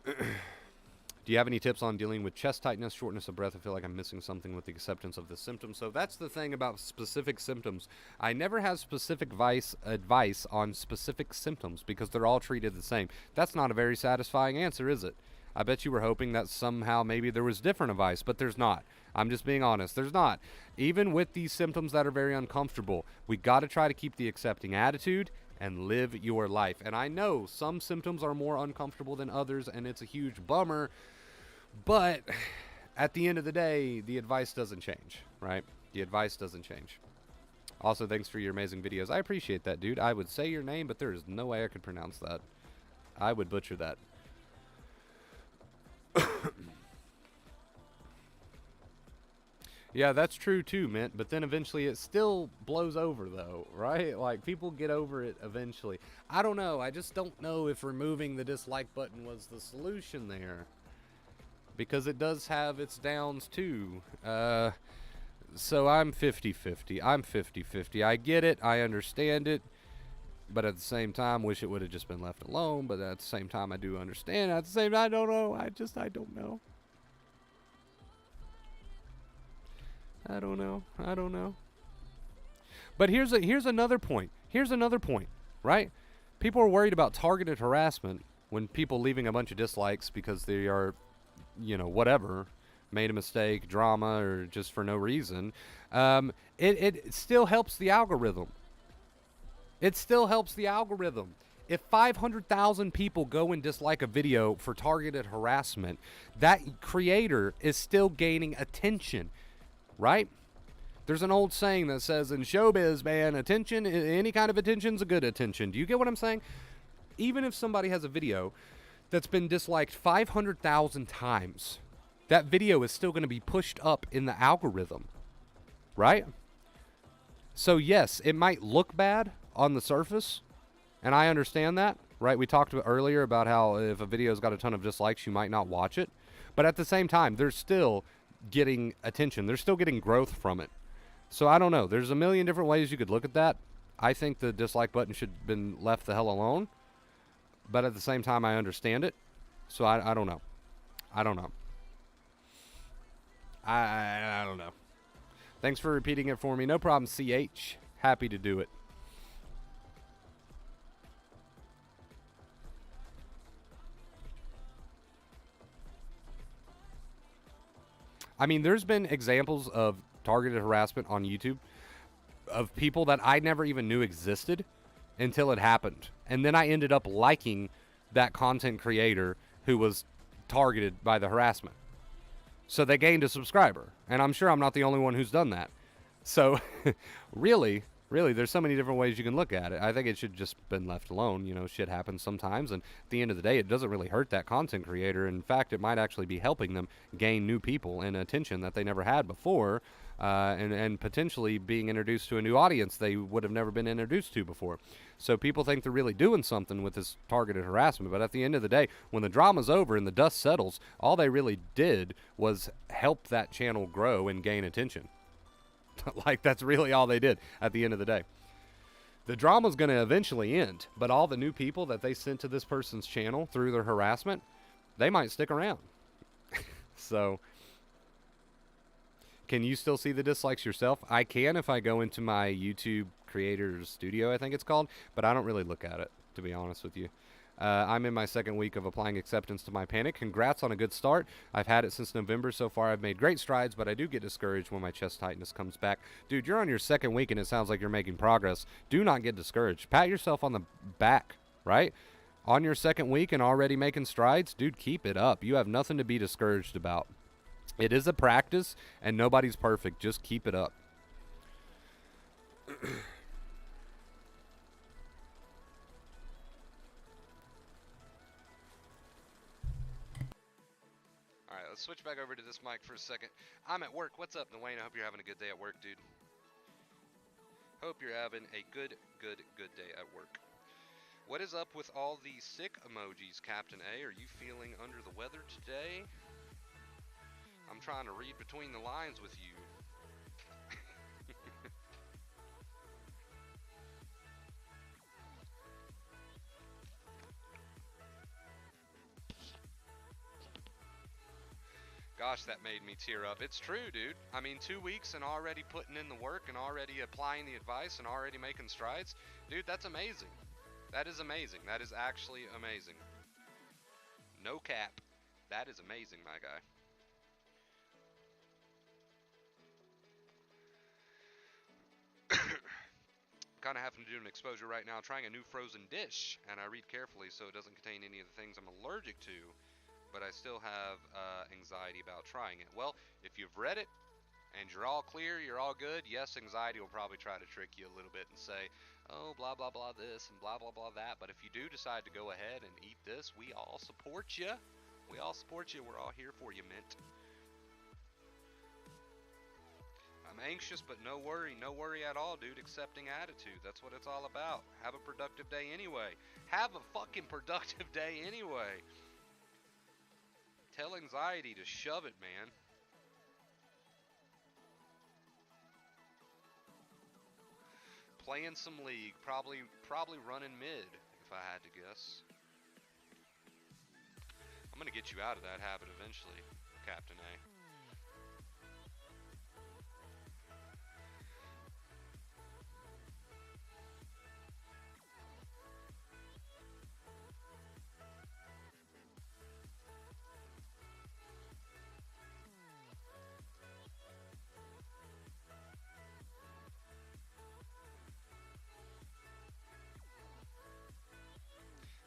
Do you have any tips on dealing with chest tightness, shortness of breath? I feel like I'm missing something with the acceptance of the symptoms. So that's the thing about specific symptoms. I never have specific advice on specific symptoms because they're all treated the same. That's not a very satisfying answer, is it? I bet you were hoping that somehow maybe there was different advice, but there's not. I'm just being honest. There's not. Even with these symptoms that are very uncomfortable, we got to try to keep the accepting attitude and live your life. And I know some symptoms are more uncomfortable than others, and it's a huge bummer. But at the end of the day, the advice doesn't change, right? The advice doesn't change. Also, thanks for your amazing videos. I appreciate that, dude. I would say your name, but there is no way I could pronounce that. I would butcher that. Yeah, that's true too, Mint. But then eventually it still blows over, though, right? Like, people get over it eventually. I don't know. I just don't know if removing the dislike button was the solution there. Because it does have its downs, too. So I'm 50-50. I'm 50-50. I get it. I understand it. But at the same time, wish it would have just been left alone. But at the same time, I do understand. At the same time, I don't know. I don't know. I don't know. But here's another point. Right? People are worried about targeted harassment when people leaving a bunch of dislikes because they are, whatever, made a mistake, drama, or just for no reason. It still helps the algorithm. If 500,000 people go and dislike a video for targeted harassment, that creator is still gaining attention, right? There's an old saying that says in showbiz, man, attention, any kind of attention's a good attention. Do you get what I'm saying? Even if somebody has a video that's been disliked 500,000 times, that video is still going to be pushed up in the algorithm, right? So yes, it might look bad on the surface, and I understand that, right? We talked earlier about how if a video's got a ton of dislikes, you might not watch it. But at the same time, they're still getting attention. They're still getting growth from it. So I don't know. There's a million different ways you could look at that. I think the dislike button should have been left the hell alone. But at the same time, I understand it. So I don't know. I don't know. I don't know. Thanks for repeating it for me. No problem, CH. Happy to do it. I mean, there's been examples of targeted harassment on YouTube of people that I never even knew existed until it happened. And then I ended up liking that content creator who was targeted by the harassment. So they gained a subscriber. And I'm sure I'm not the only one who's done that. So really, there's so many different ways you can look at it. I think it should just been left alone. You know, shit happens sometimes, and at the end of the day, it doesn't really hurt that content creator. In fact, it might actually be helping them gain new people and attention that they never had before, and potentially being introduced to a new audience they would have never been introduced to before. So people think they're really doing something with this targeted harassment, but at the end of the day, when the drama's over and the dust settles, all they really did was help that channel grow and gain attention. Like, that's really all they did at the end of the day. The drama's going to eventually end, but all the new people that they sent to this person's channel through their harassment, they might stick around. So, can you still see the dislikes yourself? I can if I go into my YouTube Creators Studio, I think it's called, but I don't really look at it, to be honest with you. I'm in my second week of applying acceptance to my panic. Congrats on a good start. I've had it since November. So far, I've made great strides, but I do get discouraged when my chest tightness comes back. Dude, you're on your second week, and it sounds like you're making progress. Do not get discouraged. Pat yourself on the back, right? On your second week and already making strides, dude, keep it up. You have nothing to be discouraged about. It is a practice, and nobody's perfect. Just keep it up. All right, let's switch back over to this mic for a second. I'm at work. What's up, Dwayne? I hope you're having a good day at work, dude. Hope you're having a good day at work. What is up with all these sick emojis, Captain A? Are you feeling under the weather today? I'm trying to read between the lines with you. Gosh, that made me tear up. It's true, dude. I mean, 2 weeks and already putting in the work and already applying the advice and already making strides. Dude, that's amazing. That is amazing. That is actually amazing. No cap. That is amazing, my guy. Kind of having to do an exposure right now, trying a new frozen dish, and I read carefully so it doesn't contain any of the things I'm allergic to, but I still have anxiety about trying it. Well, if you've read it and you're all clear, you're all good, yes, anxiety will probably try to trick you a little bit and say, oh, blah, blah, blah this and blah, blah, blah that, but if you do decide to go ahead and eat this, we all support you. We all support you. We're all here for you, Mint. I'm anxious, but no worry at all, dude. Accepting attitude, that's what it's all about. Have a productive day anyway. Have a fucking productive day anyway. Tell anxiety to shove it, man. Playing some league, probably running mid, if I had to guess. I'm gonna get you out of that habit eventually, Captain A.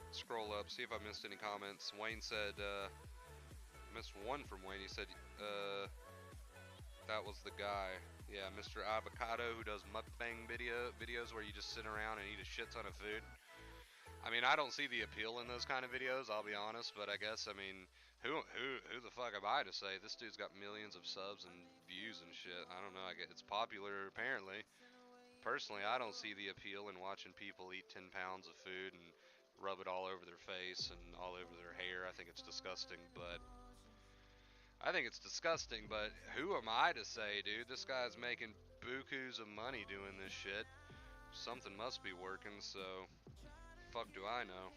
Scroll up, see if I missed any comments. Wayne said, missed one from Wayne. He said, that was the guy. Yeah, Mr. Avocado, who does mukbang videos where you just sit around and eat a shit ton of food. I mean, I don't see the appeal in those kind of videos, I'll be honest, but I guess, I mean, who the fuck am I to say? This dude's got millions of subs and views and shit. I don't know, I guess it's popular apparently. Personally, I don't see the appeal in watching people eat 10 pounds of food and rub it all over their face and all over their hair. I think it's disgusting, but who am I to say, dude? This guy's making bukus of money doing this shit. Something must be working, so fuck do I know.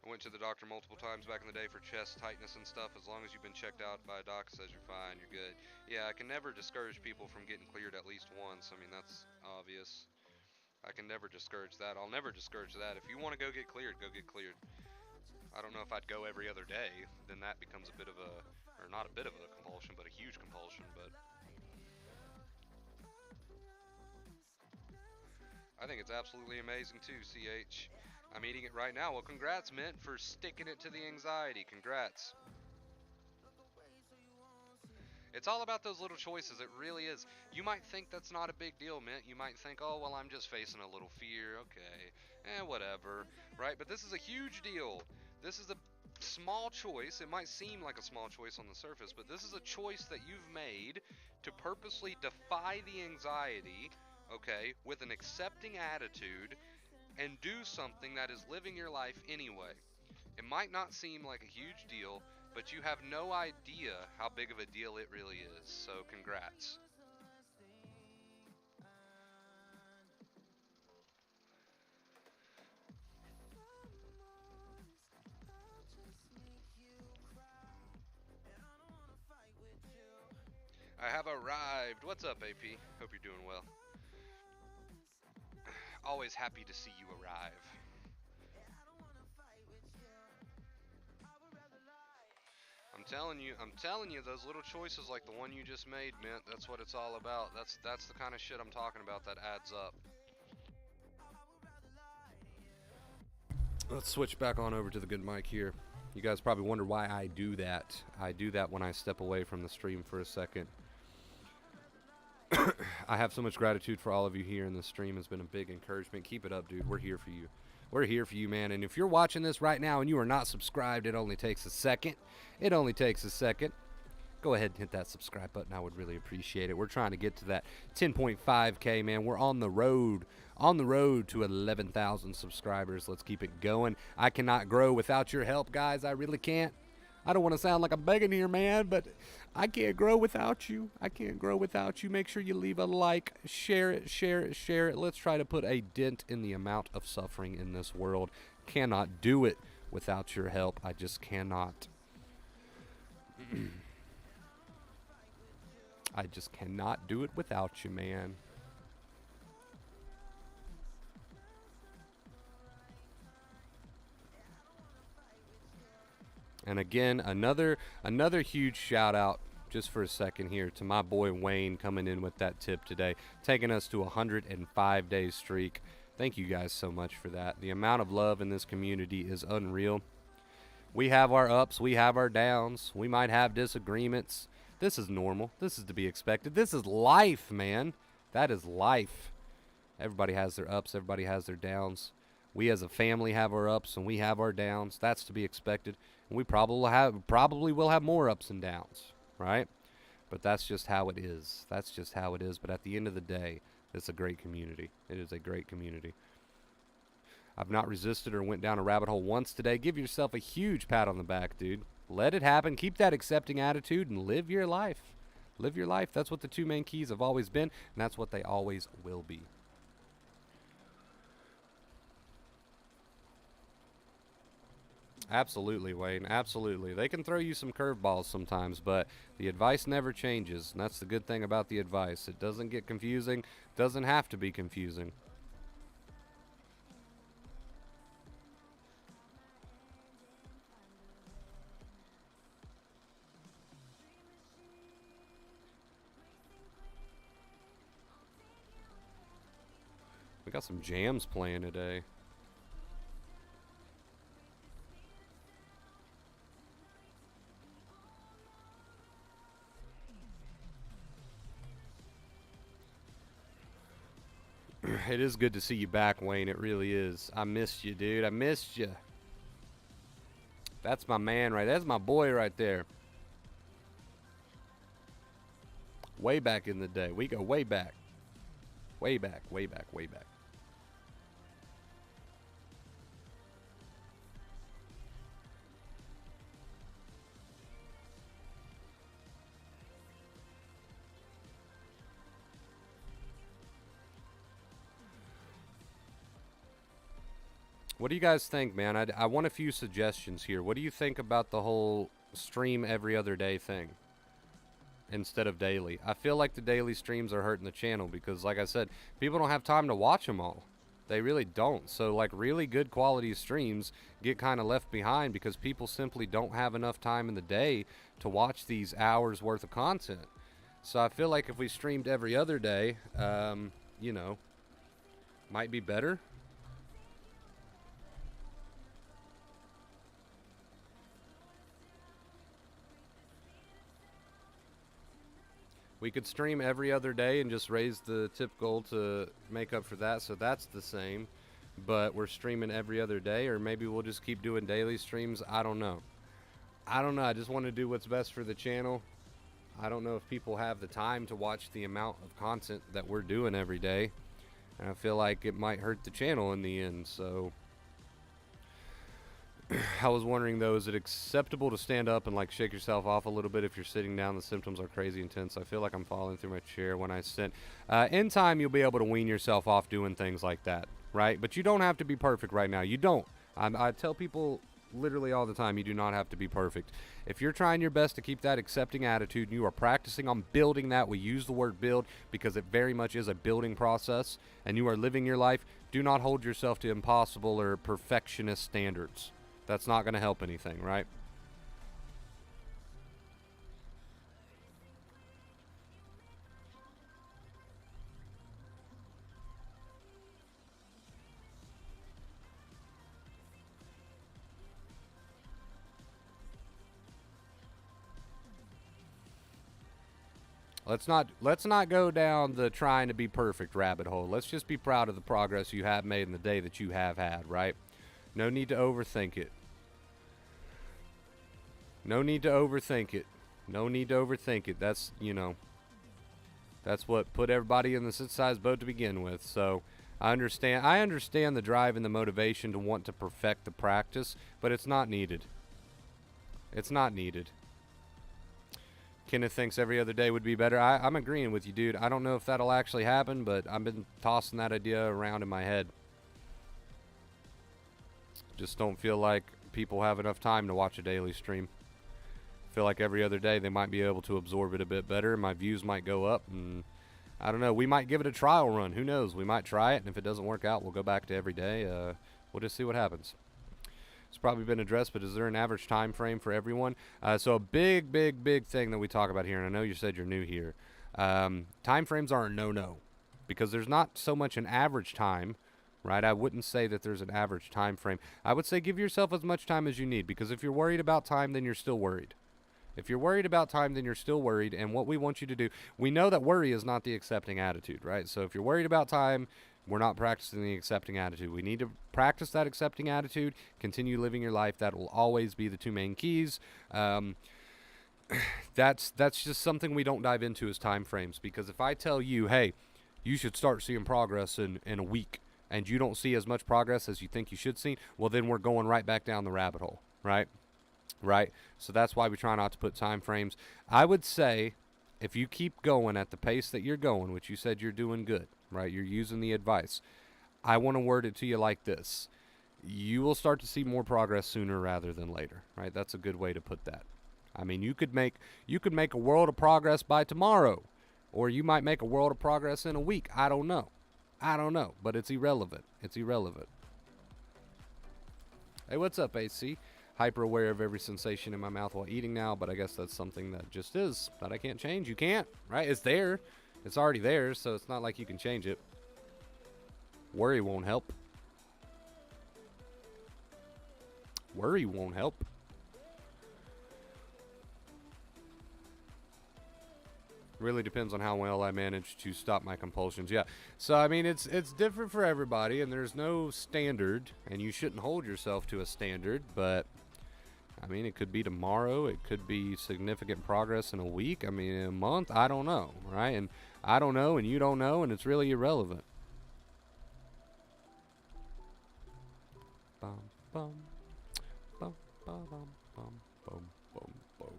I went to the doctor multiple times back in the day for chest tightness and stuff. As long as you've been checked out by a doc, says you're fine, you're good. Yeah, I can never discourage people from getting cleared at least once. I mean, that's obvious. I can never discourage that. I'll never discourage that. If you want to go get cleared, go get cleared. I don't know if I'd go every other day. Then that becomes a bit of a, or not a bit of a compulsion, but a huge compulsion. But I think it's absolutely amazing too, CH. I'm eating it right now. Well, congrats, Mint, for sticking it to the anxiety. Congrats. It's all about those little choices. It really is. You might think that's not a big deal, Mint. You might think, oh, well, I'm just facing a little fear. Okay. Whatever. Right? But this is a huge deal. This is a small choice. It might seem like a small choice on the surface, but this is a choice that you've made to purposely defy the anxiety, okay, with an accepting attitude and do something that is living your life anyway. It might not seem like a huge deal, but you have no idea how big of a deal it really is. So congrats. I have arrived. What's up, AP? Hope you're doing well. Always happy to see you arrive. I'm telling you, those little choices like the one you just made, Mint, that's what it's all about. That's the kind of shit I'm talking about that adds up. Let's switch back on over to the good mic here. You guys probably wonder why I do that. I do that when I step away from the stream for a second. I have so much gratitude for all of you here in the stream. It's been a big encouragement. Keep it up, dude. We're here for you. We're here for you, man. And if you're watching this right now and you are not subscribed, it only takes a second. It only takes a second. Go ahead and hit that subscribe button. I would really appreciate it. We're trying to get to that 10.5K, man. We're on the road to 11,000 subscribers. Let's keep it going. I cannot grow without your help, guys. I really can't. I don't want to sound like I'm begging here, man, but I can't grow without you. I can't grow without you. Make sure you leave a like, share it, share it, share it. Let's try to put a dent in the amount of suffering in this world. Cannot do it without your help. I just cannot. I just cannot do it without you, man. And again, another huge shout out just for a second here to my boy Wayne coming in with that tip today, taking us to a 105-day streak. Thank you guys so much for that. The amount of love in this community is unreal. We have our ups, we have our downs, we might have disagreements. This is normal. This is to be expected. This is life, man. That is life. Everybody has their ups, everybody has their downs. We as a family have our ups and we have our downs. That's to be expected. And we probably will have more ups and downs, right? But that's just how it is. That's just how it is. But at the end of the day, it's a great community. It is a great community. I've not resisted or went down a rabbit hole once today. Give yourself a huge pat on the back, dude. Let it happen. Keep that accepting attitude and live your life. Live your life. That's what the two main keys have always been, and that's what they always will be. Absolutely, Wayne. Absolutely. They can throw you some curveballs sometimes, but the advice never changes. And that's the good thing about the advice. It doesn't get confusing. Doesn't have to be confusing. We got some jams playing today. It is good to see you back, Wayne. It really is. I missed you, dude. I missed you. That's my man right there. That's my boy right there. Way back in the day. We go way back. Way back, way back, way back. What do you guys think, man? I want a few suggestions here. What do you think about the whole stream every other day thing instead of daily? I feel like the daily streams are hurting the channel because, like I said, people don't have time to watch them all. They really don't. So, like, really good quality streams get kind of left behind because people simply don't have enough time in the day to watch these hours worth of content. So, I feel like if we streamed every other day, you know, might be better. We could stream every other day and just raise the tip goal to make up for that, so that's the same. But we're streaming every other day, or maybe we'll just keep doing daily streams. I don't know. I don't know. I just want to do what's best for the channel. I don't know if people have the time to watch the amount of content that we're doing every day. And I feel like it might hurt the channel in the end, so I was wondering though, is it acceptable to stand up and like shake yourself off a little bit if you're sitting down? The symptoms are crazy intense. I feel like I'm falling through my chair when I sit. In time, you'll be able to wean yourself off doing things like that, right? But you don't have to be perfect right now. You don't. I tell people literally all the time, you do not have to be perfect. If you're trying your best to keep that accepting attitude and you are practicing on building that, we use the word build because it very much is a building process, and you are living your life, do not hold yourself to impossible or perfectionist standards. That's not going to help anything, right? Let's not go down the trying to be perfect rabbit hole. Let's just be proud of the progress you have made in the day that you have had, right? No need to overthink it. No need to overthink it. No need to overthink it. That's, that's what put everybody in the size boat to begin with. So I understand the drive and the motivation to want to perfect the practice, but it's not needed. It's not needed. Kenneth thinks every other day would be better. I'm agreeing with you, dude. I don't know if that'll actually happen, but I've been tossing that idea around in my head. Just don't feel like people have enough time to watch a daily stream. Feel like every other day they might be able to absorb it a bit better. My views might go up, and I don't know. We might give it a trial run. Who knows? We might try it, and if it doesn't work out, we'll go back to every day. We'll just see what happens. It's probably been addressed, but is there an average time frame for everyone? So a big thing that we talk about here, and I know you said you're new here. Time frames are a no-no because there's not so much an average time, right? I wouldn't say that there's an average time frame. I would say give yourself as much time as you need, because if you're worried about time, then you're still worried. If you're worried about time, then you're still worried, and what we want you to do, we know that worry is not the accepting attitude, right? So if you're worried about time, we're not practicing the accepting attitude. We need to practice that accepting attitude, continue living your life. That will always be the two main keys. That's just something we don't dive into as time frames, because if I tell you, hey, you should start seeing progress in a week, and you don't see as much progress as you think you should see, well, then we're going right back down the rabbit hole, right? Right? So that's why we try not to put time frames. I would say if you keep going at the pace that you're going, which you said you're doing good, right? You're using the advice. I want to word it to you like this. You will start to see more progress sooner rather than later, right? That's a good way to put that. I mean, you could make a world of progress by tomorrow, or you might make a world of progress in a week. I don't know. But it's irrelevant. It's irrelevant. Hey, what's up, AC? Hyper aware of every sensation in my mouth while eating now, but I guess that's something that just is, that I can't change. You can't, right? It's there. It's already there, so it's not like you can change it. Worry won't help. Worry won't help. Really depends on how well I manage to stop my compulsions. Yeah. So I mean, it's different for everybody, and there's no standard, and you shouldn't hold yourself to a standard, but I mean, it could be tomorrow. It could be significant progress in a week. I mean, in a month. I don't know, right? And I don't know, and you don't know, and it's really irrelevant. Bum, bum, bum, bum, bum, bum, bum, bum, bum.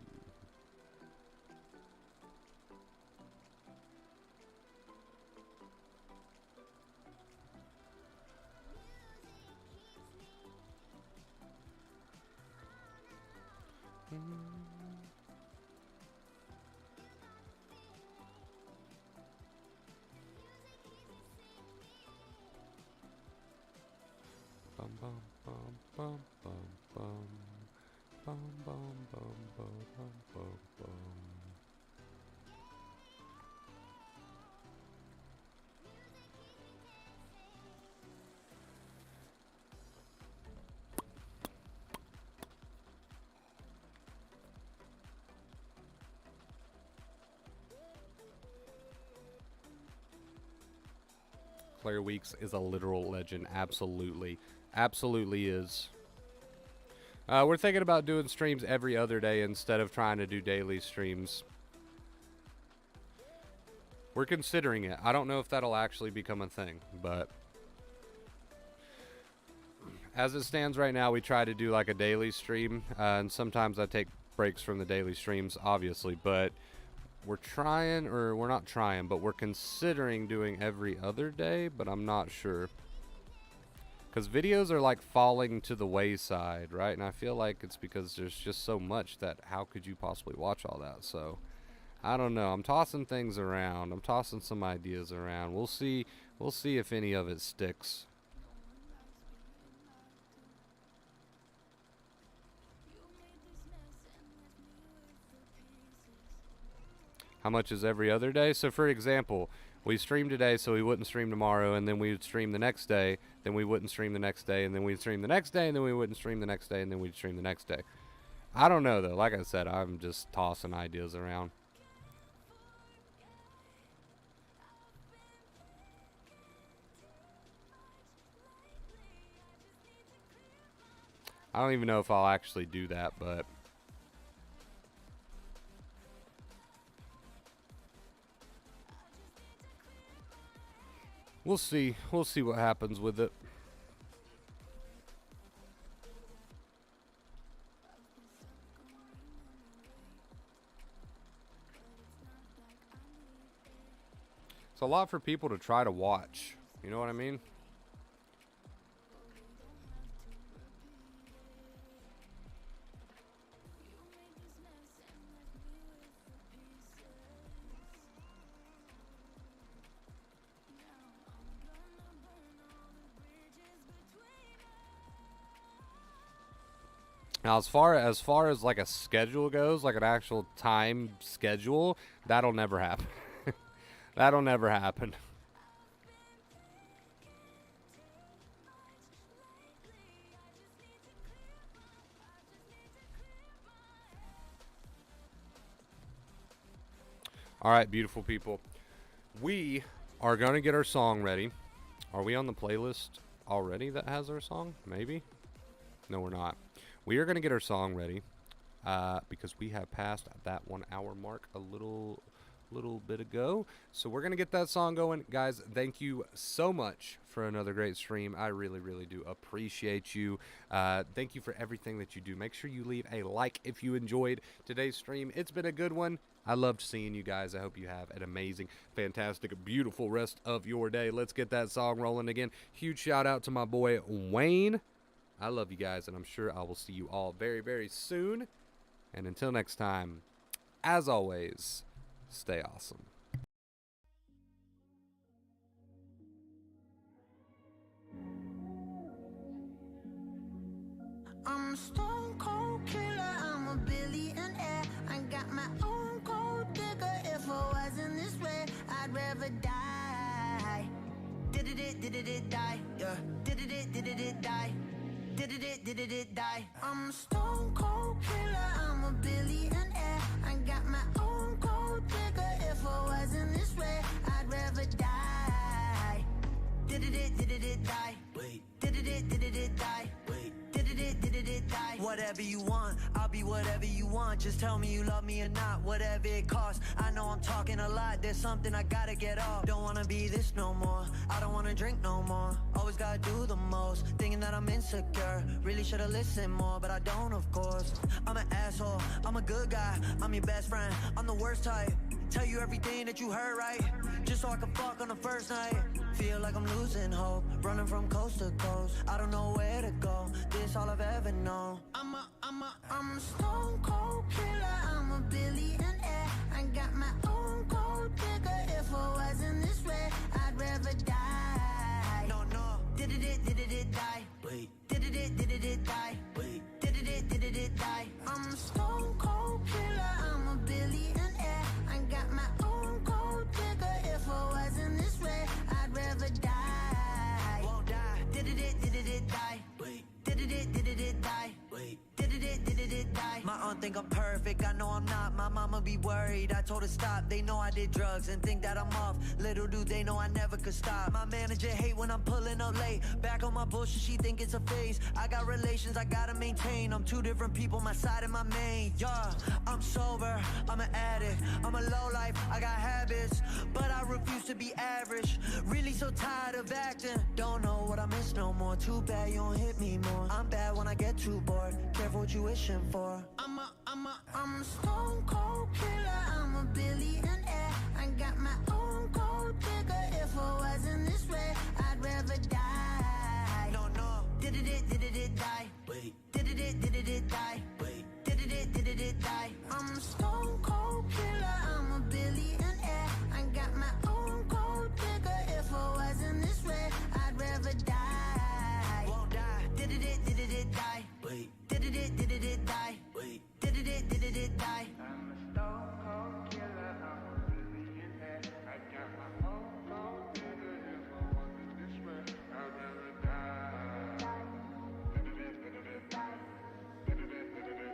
bum bum bum bum bum bum bum bum bum bum bum. Claire Weeks is a literal legend. Absolutely. Absolutely is. We're thinking about doing streams every other day instead of trying to do daily streams. We're considering it. I don't know if that'll actually become a thing, but as it stands right now, we try to do like a daily stream, and sometimes I take breaks from the daily streams, obviously, but we're trying, or we're not trying, but we're considering doing every other day, but I'm not sure. Because videos are like falling to the wayside, right? And I feel like it's because there's just so much that how could you possibly watch all that? So, I don't know. I'm tossing things around. I'm tossing some ideas around. We'll see. We'll see if any of it sticks. How much is every other day? So, for example, we stream today, so we wouldn't stream tomorrow, and then we would stream the next day, then we wouldn't stream the next day, and then we'd stream the next day, and then we wouldn't stream the next day, and then we'd stream the next day. I don't know, though. Like I said, I'm just tossing ideas around. I don't even know if I'll actually do that, but we'll see. We'll see what happens with it. It's a lot for people to try to watch. You know what I mean? Now, as far as like a schedule goes, like an actual time schedule, that'll never happen. That'll never happen. All right, beautiful people. We are going to get our song ready. Are we on the playlist already that has our song? Maybe. No, we're not. We are going to get our song ready because we have passed that 1 hour mark a little bit ago. So we're going to get that song going. Guys, thank you so much for another great stream. I really, really do appreciate you. Thank you for everything that you do. Make sure you leave a like if you enjoyed today's stream. It's been a good one. I loved seeing you guys. I hope you have an amazing, fantastic, beautiful rest of your day. Let's get that song rolling again. Huge shout out to my boy Wayne. I love you guys, and I'm sure I will see you all very, very soon. And until next time, as always, stay awesome. I'm a stone cold killer, I'm a billionaire. I got my own gold digger. If I wasn't this way, I'd rather die. Did it die, yeah. Did it die. Did it die. I'm a stone cold killer, I'm a billionaire. I got my own gold digger. If I wasn't this way, I'd rather die. Did it die. Wait. Did it die. Wait. Did it die? Whatever you want, I'll be whatever you want. Just tell me you love me or not, whatever it costs. I know I'm talking a lot, there's something I gotta get off. Don't wanna be this no more, I don't wanna drink no more. Always gotta do the most, thinking that I'm insecure. Really should've listened more, but I don't, of course. I'm an asshole, I'm a good guy, I'm your best friend, I'm the worst type. Tell you everything that you heard right, just so I can fuck on the first night. Feel like I'm losing hope, running from coast to coast. I don't know where to go, this all I've ever known. I'm a stone cold killer, I'm a billionaire. I got my own gold digger. If I wasn't this way, I'd rather die. No, did it die? Wait, did think I'm perfect, I know I'm not. My mama be worried, I told her stop. They know I did drugs and think that I'm off. Little do they know I never could stop. My manager hate when I'm pulling up late. Back on my bullshit, she think it's a phase. I got relations I gotta maintain. I'm two different people, my side and my main. Yeah, I'm sober, I'm an addict, I'm a lowlife, I got habits, but I refuse to be average. Really so tired of acting, don't know what I miss no more. Too bad you don't hit me more. I'm bad when I get too bored, careful what you wishing for. I'm a stone cold killer, I'm a billionaire. I got my own gold digger. If it wasn't this way, I'd rather die. No, Did it die? wait, Did it die? wait. Did it die? I'm a stone cold killer, I'm a billionaire.